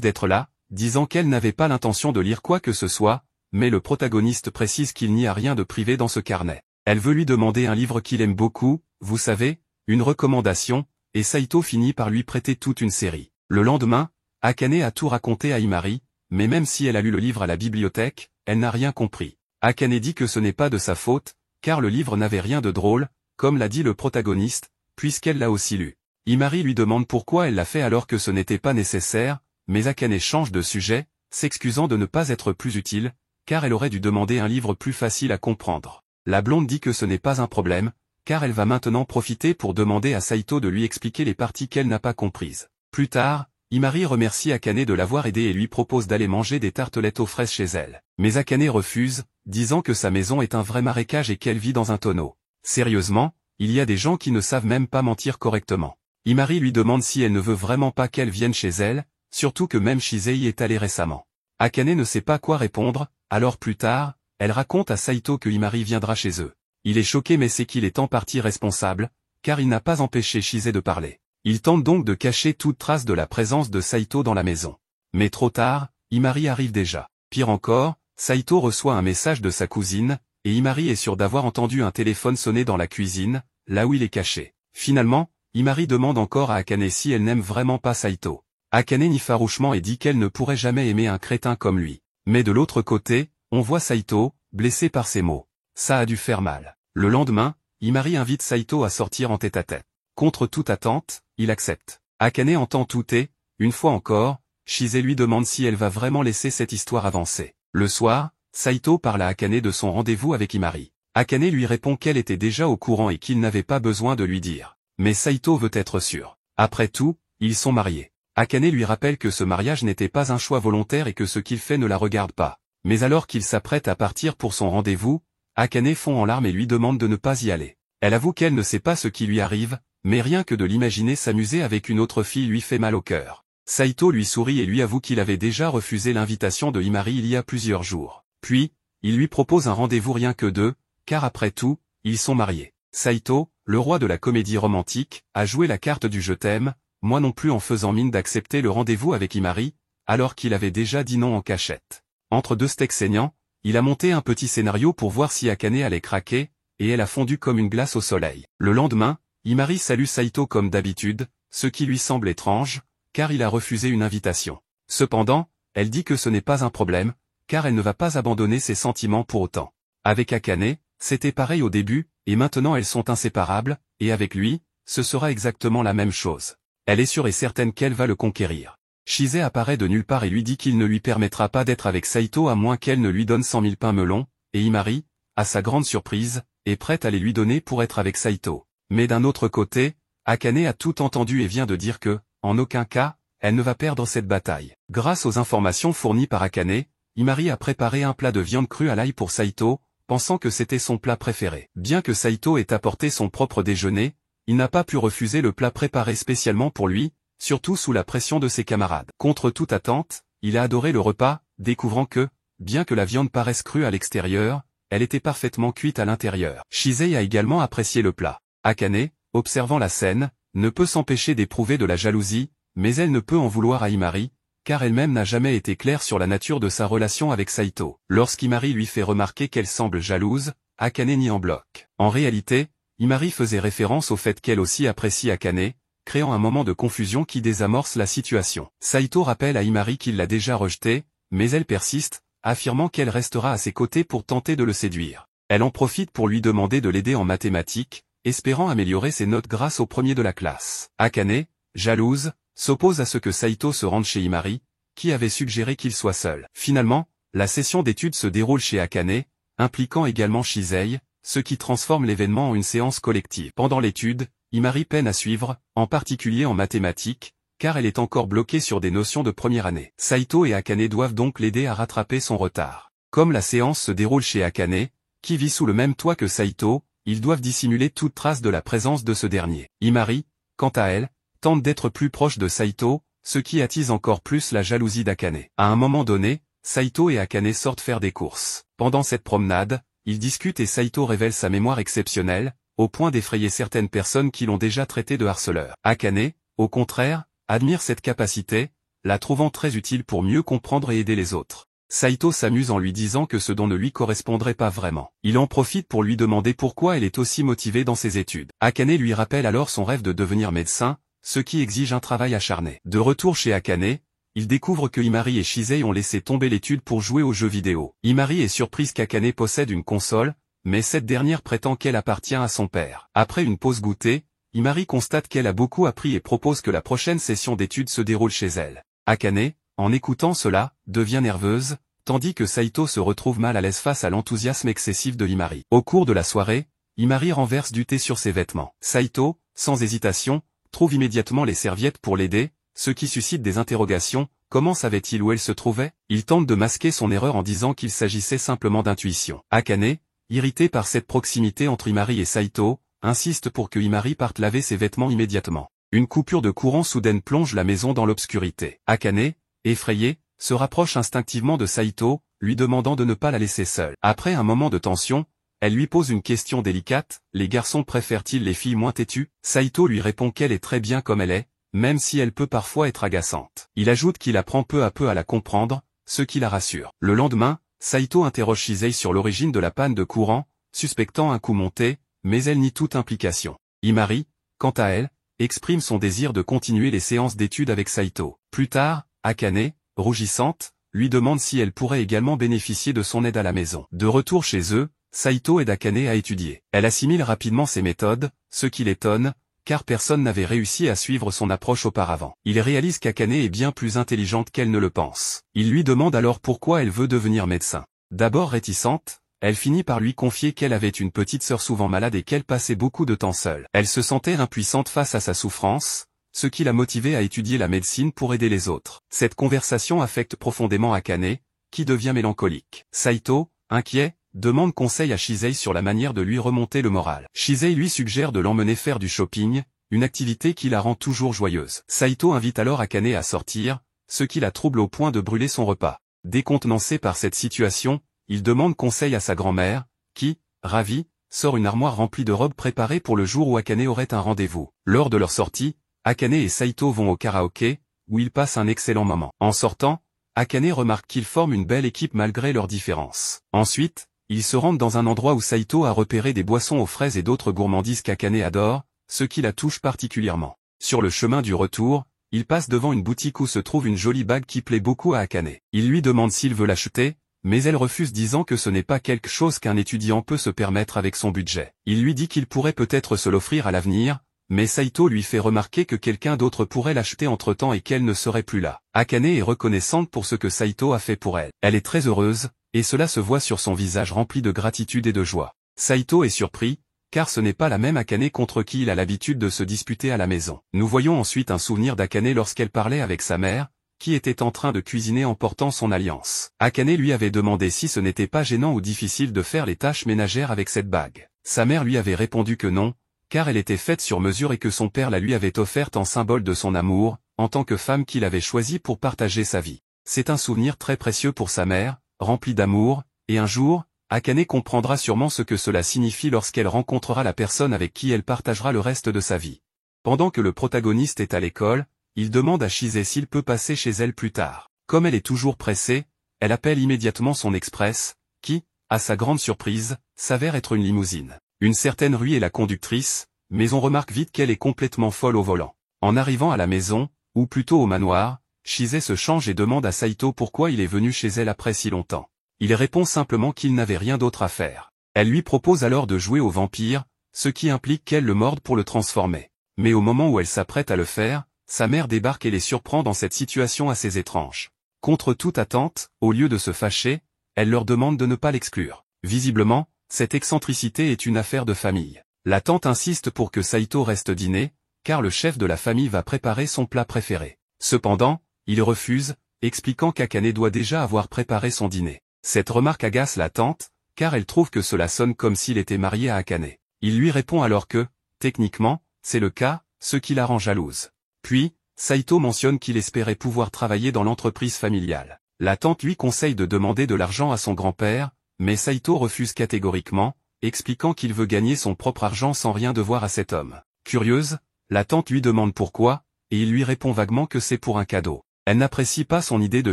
d'être là, disant qu'elle n'avait pas l'intention de lire quoi que ce soit, mais le protagoniste précise qu'il n'y a rien de privé dans ce carnet. Elle veut lui demander un livre qu'il aime beaucoup, vous savez, une recommandation, et Saito finit par lui prêter toute une série. Le lendemain, Akane a tout raconté à Imari, mais même si elle a lu le livre à la bibliothèque, elle n'a rien compris. Akane dit que ce n'est pas de sa faute, car le livre n'avait rien de drôle, comme l'a dit le protagoniste, puisqu'elle l'a aussi lu. Imari lui demande pourquoi elle l'a fait alors que ce n'était pas nécessaire, mais Akane change de sujet, s'excusant de ne pas être plus utile, car elle aurait dû demander un livre plus facile à comprendre. La blonde dit que ce n'est pas un problème, car elle va maintenant profiter pour demander à Saito de lui expliquer les parties qu'elle n'a pas comprises. Plus tard, Imari remercie Akane de l'avoir aidé et lui propose d'aller manger des tartelettes aux fraises chez elle. Mais Akane refuse, disant que sa maison est un vrai marécage et qu'elle vit dans un tonneau. Sérieusement, il y a des gens qui ne savent même pas mentir correctement. Imari lui demande si elle ne veut vraiment pas qu'elle vienne chez elle, surtout que même Shizai y est allé récemment. Akane ne sait pas quoi répondre, alors plus tard, elle raconte à Saito que Imari viendra chez eux. Il est choqué mais sait qu'il est en partie responsable, car il n'a pas empêché Shizai de parler. Il tente donc de cacher toute trace de la présence de Saito dans la maison. Mais trop tard, Imari arrive déjà. Pire encore, Saito reçoit un message de sa cousine, et Imari est sûr d'avoir entendu un téléphone sonner dans la cuisine, là où il est caché. Finalement, Imari demande encore à Akane si elle n'aime vraiment pas Saito. Akane nie farouchement et dit qu'elle ne pourrait jamais aimer un crétin comme lui. Mais de l'autre côté, on voit Saito, blessé par ces mots. Ça a dû faire mal. Le lendemain, Imari invite Saito à sortir en tête-à-tête. Contre toute attente, il accepte. Akane entend tout et, une fois encore, Shizai lui demande si elle va vraiment laisser cette histoire avancer. Le soir, Saito parle à Akane de son rendez-vous avec Imari. Akane lui répond qu'elle était déjà au courant et qu'il n'avait pas besoin de lui dire. Mais Saito veut être sûr. Après tout, ils sont mariés. Akane lui rappelle que ce mariage n'était pas un choix volontaire et que ce qu'il fait ne la regarde pas. Mais alors qu'il s'apprête à partir pour son rendez-vous, Akane fond en larmes et lui demande de ne pas y aller. Elle avoue qu'elle ne sait pas ce qui lui arrive, mais rien que de l'imaginer s'amuser avec une autre fille lui fait mal au cœur. Saito lui sourit et lui avoue qu'il avait déjà refusé l'invitation de Imari il y a plusieurs jours. Puis, il lui propose un rendez-vous rien que d'eux, car après tout, ils sont mariés. Saito, le roi de la comédie romantique, a joué la carte du je t'aime, moi non plus en faisant mine d'accepter le rendez-vous avec Imari, alors qu'il avait déjà dit non en cachette. Entre deux steaks saignants, il a monté un petit scénario pour voir si Akane allait craquer, et elle a fondu comme une glace au soleil. Le lendemain, Imari salue Saito comme d'habitude, ce qui lui semble étrange, car il a refusé une invitation. Cependant, elle dit que ce n'est pas un problème, car elle ne va pas abandonner ses sentiments pour autant. Avec Akane, c'était pareil au début, et maintenant elles sont inséparables, et avec lui, ce sera exactement la même chose. Elle est sûre et certaine qu'elle va le conquérir. Shizai apparaît de nulle part et lui dit qu'il ne lui permettra pas d'être avec Saito à moins qu'elle ne lui donne 100 000 pains melons, et Imari, à sa grande surprise, est prête à les lui donner pour être avec Saito. Mais d'un autre côté, Akane a tout entendu et vient de dire que, en aucun cas, elle ne va perdre cette bataille. Grâce aux informations fournies par Akane, Imari a préparé un plat de viande crue à l'ail pour Saito, pensant que c'était son plat préféré. Bien que Saito ait apporté son propre déjeuner, il n'a pas pu refuser le plat préparé spécialement pour lui, surtout sous la pression de ses camarades. Contre toute attente, il a adoré le repas, découvrant que, bien que la viande paraisse crue à l'extérieur, elle était parfaitement cuite à l'intérieur. Shizai a également apprécié le plat. Akane, observant la scène, ne peut s'empêcher d'éprouver de la jalousie, mais elle ne peut en vouloir à Imari, car elle-même n'a jamais été claire sur la nature de sa relation avec Saito. Lorsqu'Imari lui fait remarquer qu'elle semble jalouse, Akane nie en bloc. En réalité, Imari faisait référence au fait qu'elle aussi apprécie Akane, créant un moment de confusion qui désamorce la situation. Saito rappelle à Imari qu'il l'a déjà rejeté, mais elle persiste, affirmant qu'elle restera à ses côtés pour tenter de le séduire. Elle en profite pour lui demander de l'aider en mathématiques, espérant améliorer ses notes grâce au premier de la classe. Akane, jalouse, s'oppose à ce que Saito se rende chez Imari, qui avait suggéré qu'il soit seul. Finalement, la session d'études se déroule chez Akane, impliquant également Shizai, ce qui transforme l'événement en une séance collective. Pendant l'étude, Imari peine à suivre, en particulier en mathématiques, car elle est encore bloquée sur des notions de première année. Saito et Akane doivent donc l'aider à rattraper son retard. Comme la séance se déroule chez Akane, qui vit sous le même toit que Saito, ils doivent dissimuler toute trace de la présence de ce dernier. Himari, quant à elle, tente d'être plus proche de Saito, ce qui attise encore plus la jalousie d'Akane. À un moment donné, Saito et Akane sortent faire des courses. Pendant cette promenade, ils discutent et Saito révèle sa mémoire exceptionnelle, au point d'effrayer certaines personnes qui l'ont déjà traité de harceleur. Akane, au contraire, admire cette capacité, la trouvant très utile pour mieux comprendre et aider les autres. Saito s'amuse en lui disant que ce don ne lui correspondrait pas vraiment. Il en profite pour lui demander pourquoi elle est aussi motivée dans ses études. Akane lui rappelle alors son rêve de devenir médecin, ce qui exige un travail acharné. De retour chez Akane, il découvre que Himari et Shisei ont laissé tomber l'étude pour jouer aux jeux vidéo. Himari est surprise qu'Akane possède une console, mais cette dernière prétend qu'elle appartient à son père. Après une pause goûter, Himari constate qu'elle a beaucoup appris et propose que la prochaine session d'études se déroule chez elle. Akane, en écoutant cela, devient nerveuse, tandis que Saito se retrouve mal à l'aise face à l'enthousiasme excessif de Himari. Au cours de la soirée, Himari renverse du thé sur ses vêtements. Saito, sans hésitation, trouve immédiatement les serviettes pour l'aider, ce qui suscite des interrogations. Comment savait-il où elle se trouvait? Il tente de masquer son erreur en disant qu'il s'agissait simplement d'intuition. Akane, irrité par cette proximité entre Himari et Saito, insiste pour que Himari parte laver ses vêtements immédiatement. Une coupure de courant soudaine plonge la maison dans l'obscurité. Akane, effrayée, se rapproche instinctivement de Saito, lui demandant de ne pas la laisser seule. Après un moment de tension, elle lui pose une question délicate, les garçons préfèrent-ils les filles moins têtues? Saito lui répond qu'elle est très bien comme elle est, même si elle peut parfois être agaçante. Il ajoute qu'il apprend peu à peu à la comprendre, ce qui la rassure. Le lendemain, Saito interroge Shisei sur l'origine de la panne de courant, suspectant un coup monté, mais elle nie toute implication. Himari, quant à elle, exprime son désir de continuer les séances d'études avec Saito. Plus tard, Akane, rougissante, lui demande si elle pourrait également bénéficier de son aide à la maison. De retour chez eux, Saito aide Akane à étudier. Elle assimile rapidement ses méthodes, ce qui l'étonne, car personne n'avait réussi à suivre son approche auparavant. Il réalise qu'Akane est bien plus intelligente qu'elle ne le pense. Il lui demande alors pourquoi elle veut devenir médecin. D'abord réticente, elle finit par lui confier qu'elle avait une petite sœur souvent malade et qu'elle passait beaucoup de temps seule. Elle se sentait impuissante face à sa souffrance, ce qui l'a motivée à étudier la médecine pour aider les autres. Cette conversation affecte profondément Akane, qui devient mélancolique. Saito, inquiet, demande conseil à Shisei sur la manière de lui remonter le moral. Shisei lui suggère de l'emmener faire du shopping, une activité qui la rend toujours joyeuse. Saito invite alors Akane à sortir, ce qui la trouble au point de brûler son repas. Décontenancé par cette situation, il demande conseil à sa grand-mère, qui, ravie, sort une armoire remplie de robes préparées pour le jour où Akane aurait un rendez-vous. Lors de leur sortie, Akane et Saito vont au karaoké, où ils passent un excellent moment. En sortant, Akane remarque qu'ils forment une belle équipe malgré leurs différences. Ensuite, ils se rendent dans un endroit où Saito a repéré des boissons aux fraises et d'autres gourmandises qu'Akane adore, ce qui la touche particulièrement. Sur le chemin du retour, il passe devant une boutique où se trouve une jolie bague qui plaît beaucoup à Akane. Il lui demande s'il veut l'acheter, mais elle refuse disant que ce n'est pas quelque chose qu'un étudiant peut se permettre avec son budget. Il lui dit qu'il pourrait peut-être se l'offrir à l'avenir, mais Saito lui fait remarquer que quelqu'un d'autre pourrait l'acheter entre-temps et qu'elle ne serait plus là. Akane est reconnaissante pour ce que Saito a fait pour elle. Elle est très heureuse, et cela se voit sur son visage rempli de gratitude et de joie. Saito est surpris, car ce n'est pas la même Akane contre qui il a l'habitude de se disputer à la maison. Nous voyons ensuite un souvenir d'Akane lorsqu'elle parlait avec sa mère, qui était en train de cuisiner en portant son alliance. Akane lui avait demandé si ce n'était pas gênant ou difficile de faire les tâches ménagères avec cette bague. Sa mère lui avait répondu que non, car elle était faite sur mesure et que son père la lui avait offerte en symbole de son amour, en tant que femme qu'il avait choisie pour partager sa vie. C'est un souvenir très précieux pour sa mère, rempli d'amour, et un jour, Akane comprendra sûrement ce que cela signifie lorsqu'elle rencontrera la personne avec qui elle partagera le reste de sa vie. Pendant que le protagoniste est à l'école, il demande à Shisei s'il peut passer chez elle plus tard. Comme elle est toujours pressée, elle appelle immédiatement son express, qui, à sa grande surprise, s'avère être une limousine. Une certaine Rui est la conductrice, mais on remarque vite qu'elle est complètement folle au volant. En arrivant à la maison, ou plutôt au manoir, Shisei se change et demande à Saito pourquoi il est venu chez elle après si longtemps. Il répond simplement qu'il n'avait rien d'autre à faire. Elle lui propose alors de jouer au vampire, ce qui implique qu'elle le morde pour le transformer. Mais au moment où elle s'apprête à le faire, sa mère débarque et les surprend dans cette situation assez étrange. Contre toute attente, au lieu de se fâcher, elle leur demande de ne pas l'exclure. Visiblement, cette excentricité est une affaire de famille. La tante insiste pour que Saito reste dîner, car le chef de la famille va préparer son plat préféré. Cependant, il refuse, expliquant qu'Akane doit déjà avoir préparé son dîner. Cette remarque agace la tante, car elle trouve que cela sonne comme s'il était marié à Akane. Il lui répond alors que, techniquement, c'est le cas, ce qui la rend jalouse. Puis, Saito mentionne qu'il espérait pouvoir travailler dans l'entreprise familiale. La tante lui conseille de demander de l'argent à son grand-père, mais Saito refuse catégoriquement, expliquant qu'il veut gagner son propre argent sans rien devoir à cet homme. Curieuse, la tante lui demande pourquoi, et il lui répond vaguement que c'est pour un cadeau. Elle n'apprécie pas son idée de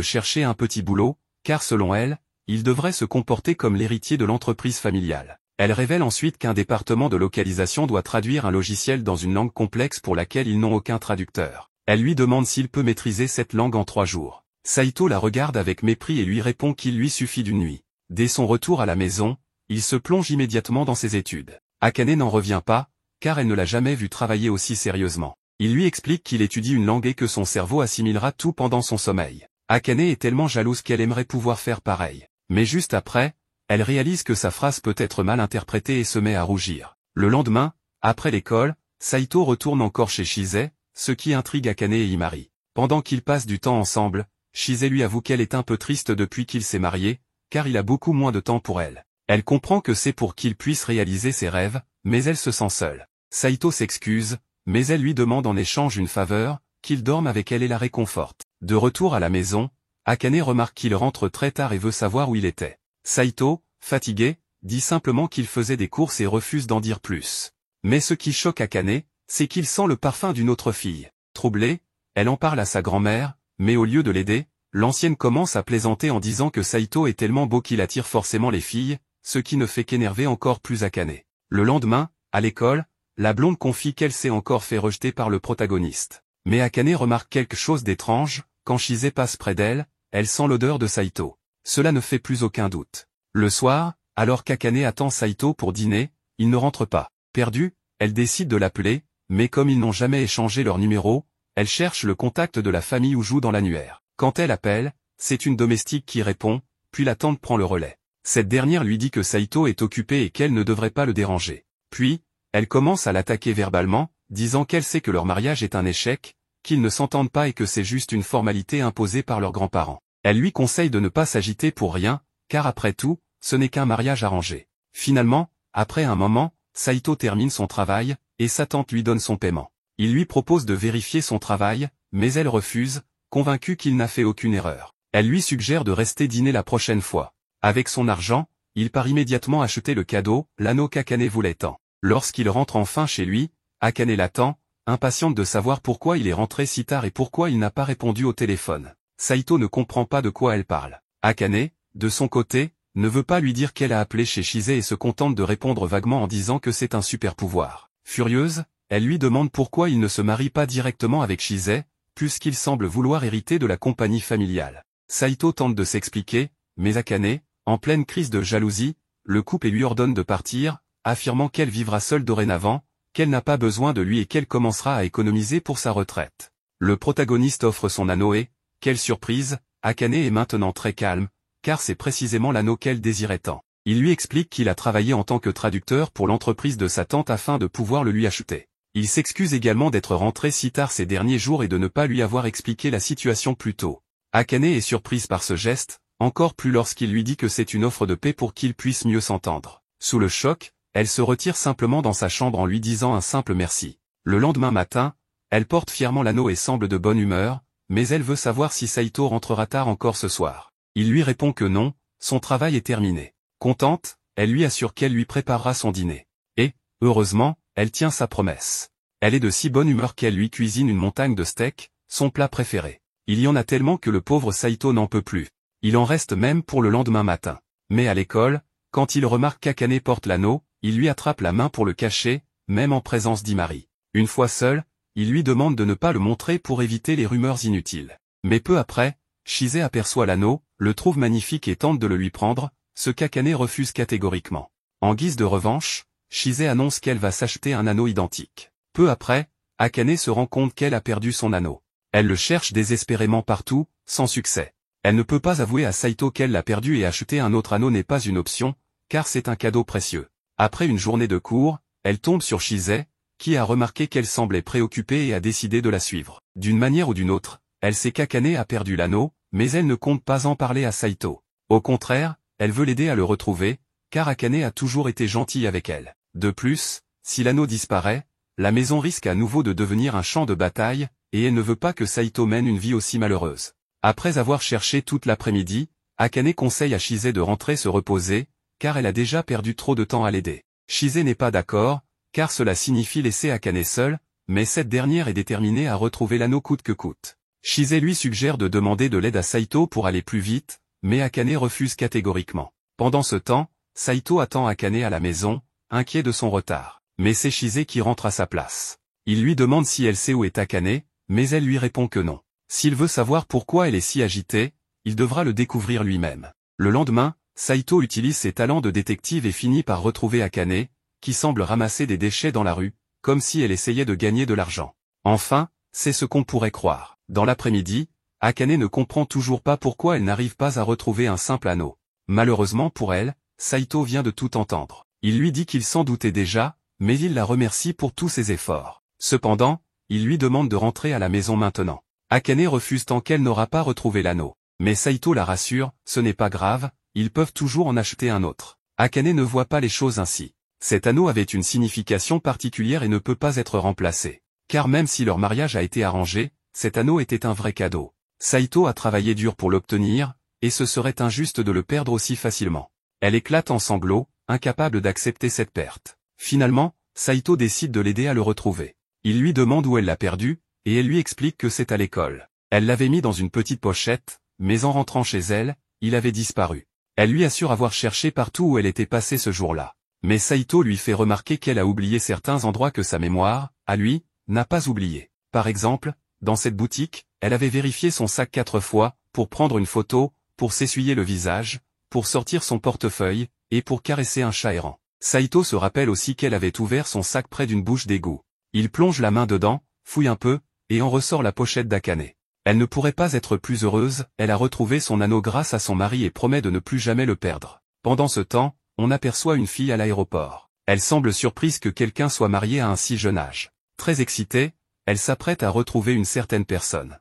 chercher un petit boulot, car selon elle, il devrait se comporter comme l'héritier de l'entreprise familiale. Elle révèle ensuite qu'un département de localisation doit traduire un logiciel dans une langue complexe pour laquelle ils n'ont aucun traducteur. Elle lui demande s'il peut maîtriser cette langue en 3 jours. Saito la regarde avec mépris et lui répond qu'il lui suffit d'une nuit. Dès son retour à la maison, il se plonge immédiatement dans ses études. Akane n'en revient pas, car elle ne l'a jamais vu travailler aussi sérieusement. Il lui explique qu'il étudie une langue et que son cerveau assimilera tout pendant son sommeil. Akane est tellement jalouse qu'elle aimerait pouvoir faire pareil. Mais juste après, elle réalise que sa phrase peut être mal interprétée et se met à rougir. Le lendemain, après l'école, Saito retourne encore chez Shise, ce qui intrigue Akane et Himari. Pendant qu'ils passent du temps ensemble, Shise lui avoue qu'elle est un peu triste depuis qu'il s'est marié, car il a beaucoup moins de temps pour elle. Elle comprend que c'est pour qu'il puisse réaliser ses rêves, mais elle se sent seule. Saito s'excuse, mais elle lui demande en échange une faveur, qu'il dorme avec elle et la réconforte. De retour à la maison, Akane remarque qu'il rentre très tard et veut savoir où il était. Saito, fatigué, dit simplement qu'il faisait des courses et refuse d'en dire plus. Mais ce qui choque Akane, c'est qu'il sent le parfum d'une autre fille. Troublée, elle en parle à sa grand-mère, mais au lieu de l'aider, l'ancienne commence à plaisanter en disant que Saito est tellement beau qu'il attire forcément les filles, ce qui ne fait qu'énerver encore plus Akane. Le lendemain, à l'école, la blonde confie qu'elle s'est encore fait rejeter par le protagoniste. Mais Akane remarque quelque chose d'étrange, quand Shise passe près d'elle, elle sent l'odeur de Saito. Cela ne fait plus aucun doute. Le soir, alors qu'Akane attend Saito pour dîner, il ne rentre pas. Perdue, elle décide de l'appeler, mais comme ils n'ont jamais échangé leur numéro, elle cherche le contact de la famille où joue dans l'annuaire. Quand elle appelle, c'est une domestique qui répond, puis la tante prend le relais. Cette dernière lui dit que Saito est occupé et qu'elle ne devrait pas le déranger. Puis, elle commence à l'attaquer verbalement, disant qu'elle sait que leur mariage est un échec, qu'ils ne s'entendent pas et que c'est juste une formalité imposée par leurs grands-parents. Elle lui conseille de ne pas s'agiter pour rien, car après tout, ce n'est qu'un mariage arrangé. Finalement, après un moment, Saito termine son travail, et sa tante lui donne son paiement. Il lui propose de vérifier son travail, mais elle refuse, convaincue qu'il n'a fait aucune erreur. Elle lui suggère de rester dîner la prochaine fois. Avec son argent, il part immédiatement acheter le cadeau, l'anneau qu'Akane voulait tant. Lorsqu'il rentre enfin chez lui, Akane l'attend, impatiente de savoir pourquoi il est rentré si tard et pourquoi il n'a pas répondu au téléphone. Saito ne comprend pas de quoi elle parle. Akane, de son côté, ne veut pas lui dire qu'elle a appelé chez Shise et se contente de répondre vaguement en disant que c'est un super pouvoir. Furieuse, elle lui demande pourquoi il ne se marie pas directement avec Shise, puisqu'il semble vouloir hériter de la compagnie familiale. Saito tente de s'expliquer, mais Akane, en pleine crise de jalousie, le coupe et lui ordonne de partir, affirmant qu'elle vivra seule dorénavant, qu'elle n'a pas besoin de lui et qu'elle commencera à économiser pour sa retraite. Le protagoniste offre son anneau et, quelle surprise, Akane est maintenant très calme, car c'est précisément l'anneau qu'elle désirait tant. Il lui explique qu'il a travaillé en tant que traducteur pour l'entreprise de sa tante afin de pouvoir le lui acheter. Il s'excuse également d'être rentré si tard ces derniers jours et de ne pas lui avoir expliqué la situation plus tôt. Akane est surprise par ce geste, encore plus lorsqu'il lui dit que c'est une offre de paix pour qu'ils puissent mieux s'entendre. Sous le choc, elle se retire simplement dans sa chambre en lui disant un simple merci. Le lendemain matin, elle porte fièrement l'anneau et semble de bonne humeur, mais elle veut savoir si Saito rentrera tard encore ce soir. Il lui répond que non, son travail est terminé. Contente, elle lui assure qu'elle lui préparera son dîner. Et, heureusement, elle tient sa promesse. Elle est de si bonne humeur qu'elle lui cuisine une montagne de steak, son plat préféré. Il y en a tellement que le pauvre Saito n'en peut plus. Il en reste même pour le lendemain matin. Mais à l'école, quand il remarque qu'Akane porte l'anneau, il lui attrape la main pour le cacher, même en présence d'Himari. Une fois seul, il lui demande de ne pas le montrer pour éviter les rumeurs inutiles. Mais peu après, Shise aperçoit l'anneau, le trouve magnifique et tente de le lui prendre, ce qu'Akane refuse catégoriquement. En guise de revanche, Shise annonce qu'elle va s'acheter un anneau identique. Peu après, Akane se rend compte qu'elle a perdu son anneau. Elle le cherche désespérément partout, sans succès. Elle ne peut pas avouer à Saito qu'elle l'a perdu et acheter un autre anneau n'est pas une option, car c'est un cadeau précieux. Après une journée de cours, elle tombe sur Shise, qui a remarqué qu'elle semblait préoccupée et a décidé de la suivre. D'une manière ou d'une autre, elle sait qu'Akane a perdu l'anneau, mais elle ne compte pas en parler à Saito. Au contraire, elle veut l'aider à le retrouver, car Akane a toujours été gentil avec elle. De plus, si l'anneau disparaît, la maison risque à nouveau de devenir un champ de bataille, et elle ne veut pas que Saito mène une vie aussi malheureuse. Après avoir cherché toute l'après-midi, Akane conseille à Chise de rentrer se reposer, car elle a déjà perdu trop de temps à l'aider. Chise n'est pas d'accord, car cela signifie laisser Akane seule, mais cette dernière est déterminée à retrouver l'anneau coûte que coûte. Chise lui suggère de demander de l'aide à Saito pour aller plus vite, mais Akane refuse catégoriquement. Pendant ce temps, Saito attend Akane à la maison, inquiet de son retard. Mais c'est Chise qui rentre à sa place. Il lui demande si elle sait où est Akane, mais elle lui répond que non. S'il veut savoir pourquoi elle est si agitée, il devra le découvrir lui-même. Le lendemain, Saito utilise ses talents de détective et finit par retrouver Akane, qui semble ramasser des déchets dans la rue, comme si elle essayait de gagner de l'argent. Enfin, c'est ce qu'on pourrait croire. Dans l'après-midi, Akane ne comprend toujours pas pourquoi elle n'arrive pas à retrouver un simple anneau. Malheureusement pour elle, Saito vient de tout entendre. Il lui dit qu'il s'en doutait déjà, mais il la remercie pour tous ses efforts. Cependant, il lui demande de rentrer à la maison maintenant. Akane refuse tant qu'elle n'aura pas retrouvé l'anneau. Mais Saito la rassure, ce n'est pas grave, ils peuvent toujours en acheter un autre. Akane ne voit pas les choses ainsi. Cet anneau avait une signification particulière et ne peut pas être remplacé. Car même si leur mariage a été arrangé, cet anneau était un vrai cadeau. Saito a travaillé dur pour l'obtenir, et ce serait injuste de le perdre aussi facilement. Elle éclate en sanglots, incapable d'accepter cette perte. Finalement, Saito décide de l'aider à le retrouver. Il lui demande où elle l'a perdu, et elle lui explique que c'est à l'école. Elle l'avait mis dans une petite pochette, mais en rentrant chez elle, il avait disparu. Elle lui assure avoir cherché partout où elle était passée ce jour-là. Mais Saito lui fait remarquer qu'elle a oublié certains endroits que sa mémoire, à lui, n'a pas oubliés. Par exemple, dans cette boutique, elle avait vérifié son sac 4 fois, pour prendre une photo, pour s'essuyer le visage, pour sortir son portefeuille, et pour caresser un chat errant. Saito se rappelle aussi qu'elle avait ouvert son sac près d'une bouche d'égout. Il plonge la main dedans, fouille un peu, et en ressort la pochette d'Akane. Elle ne pourrait pas être plus heureuse, elle a retrouvé son anneau grâce à son mari et promet de ne plus jamais le perdre. Pendant ce temps, on aperçoit une fille à l'aéroport. Elle semble surprise que quelqu'un soit marié à un si jeune âge. Très excitée, elle s'apprête à retrouver une certaine personne.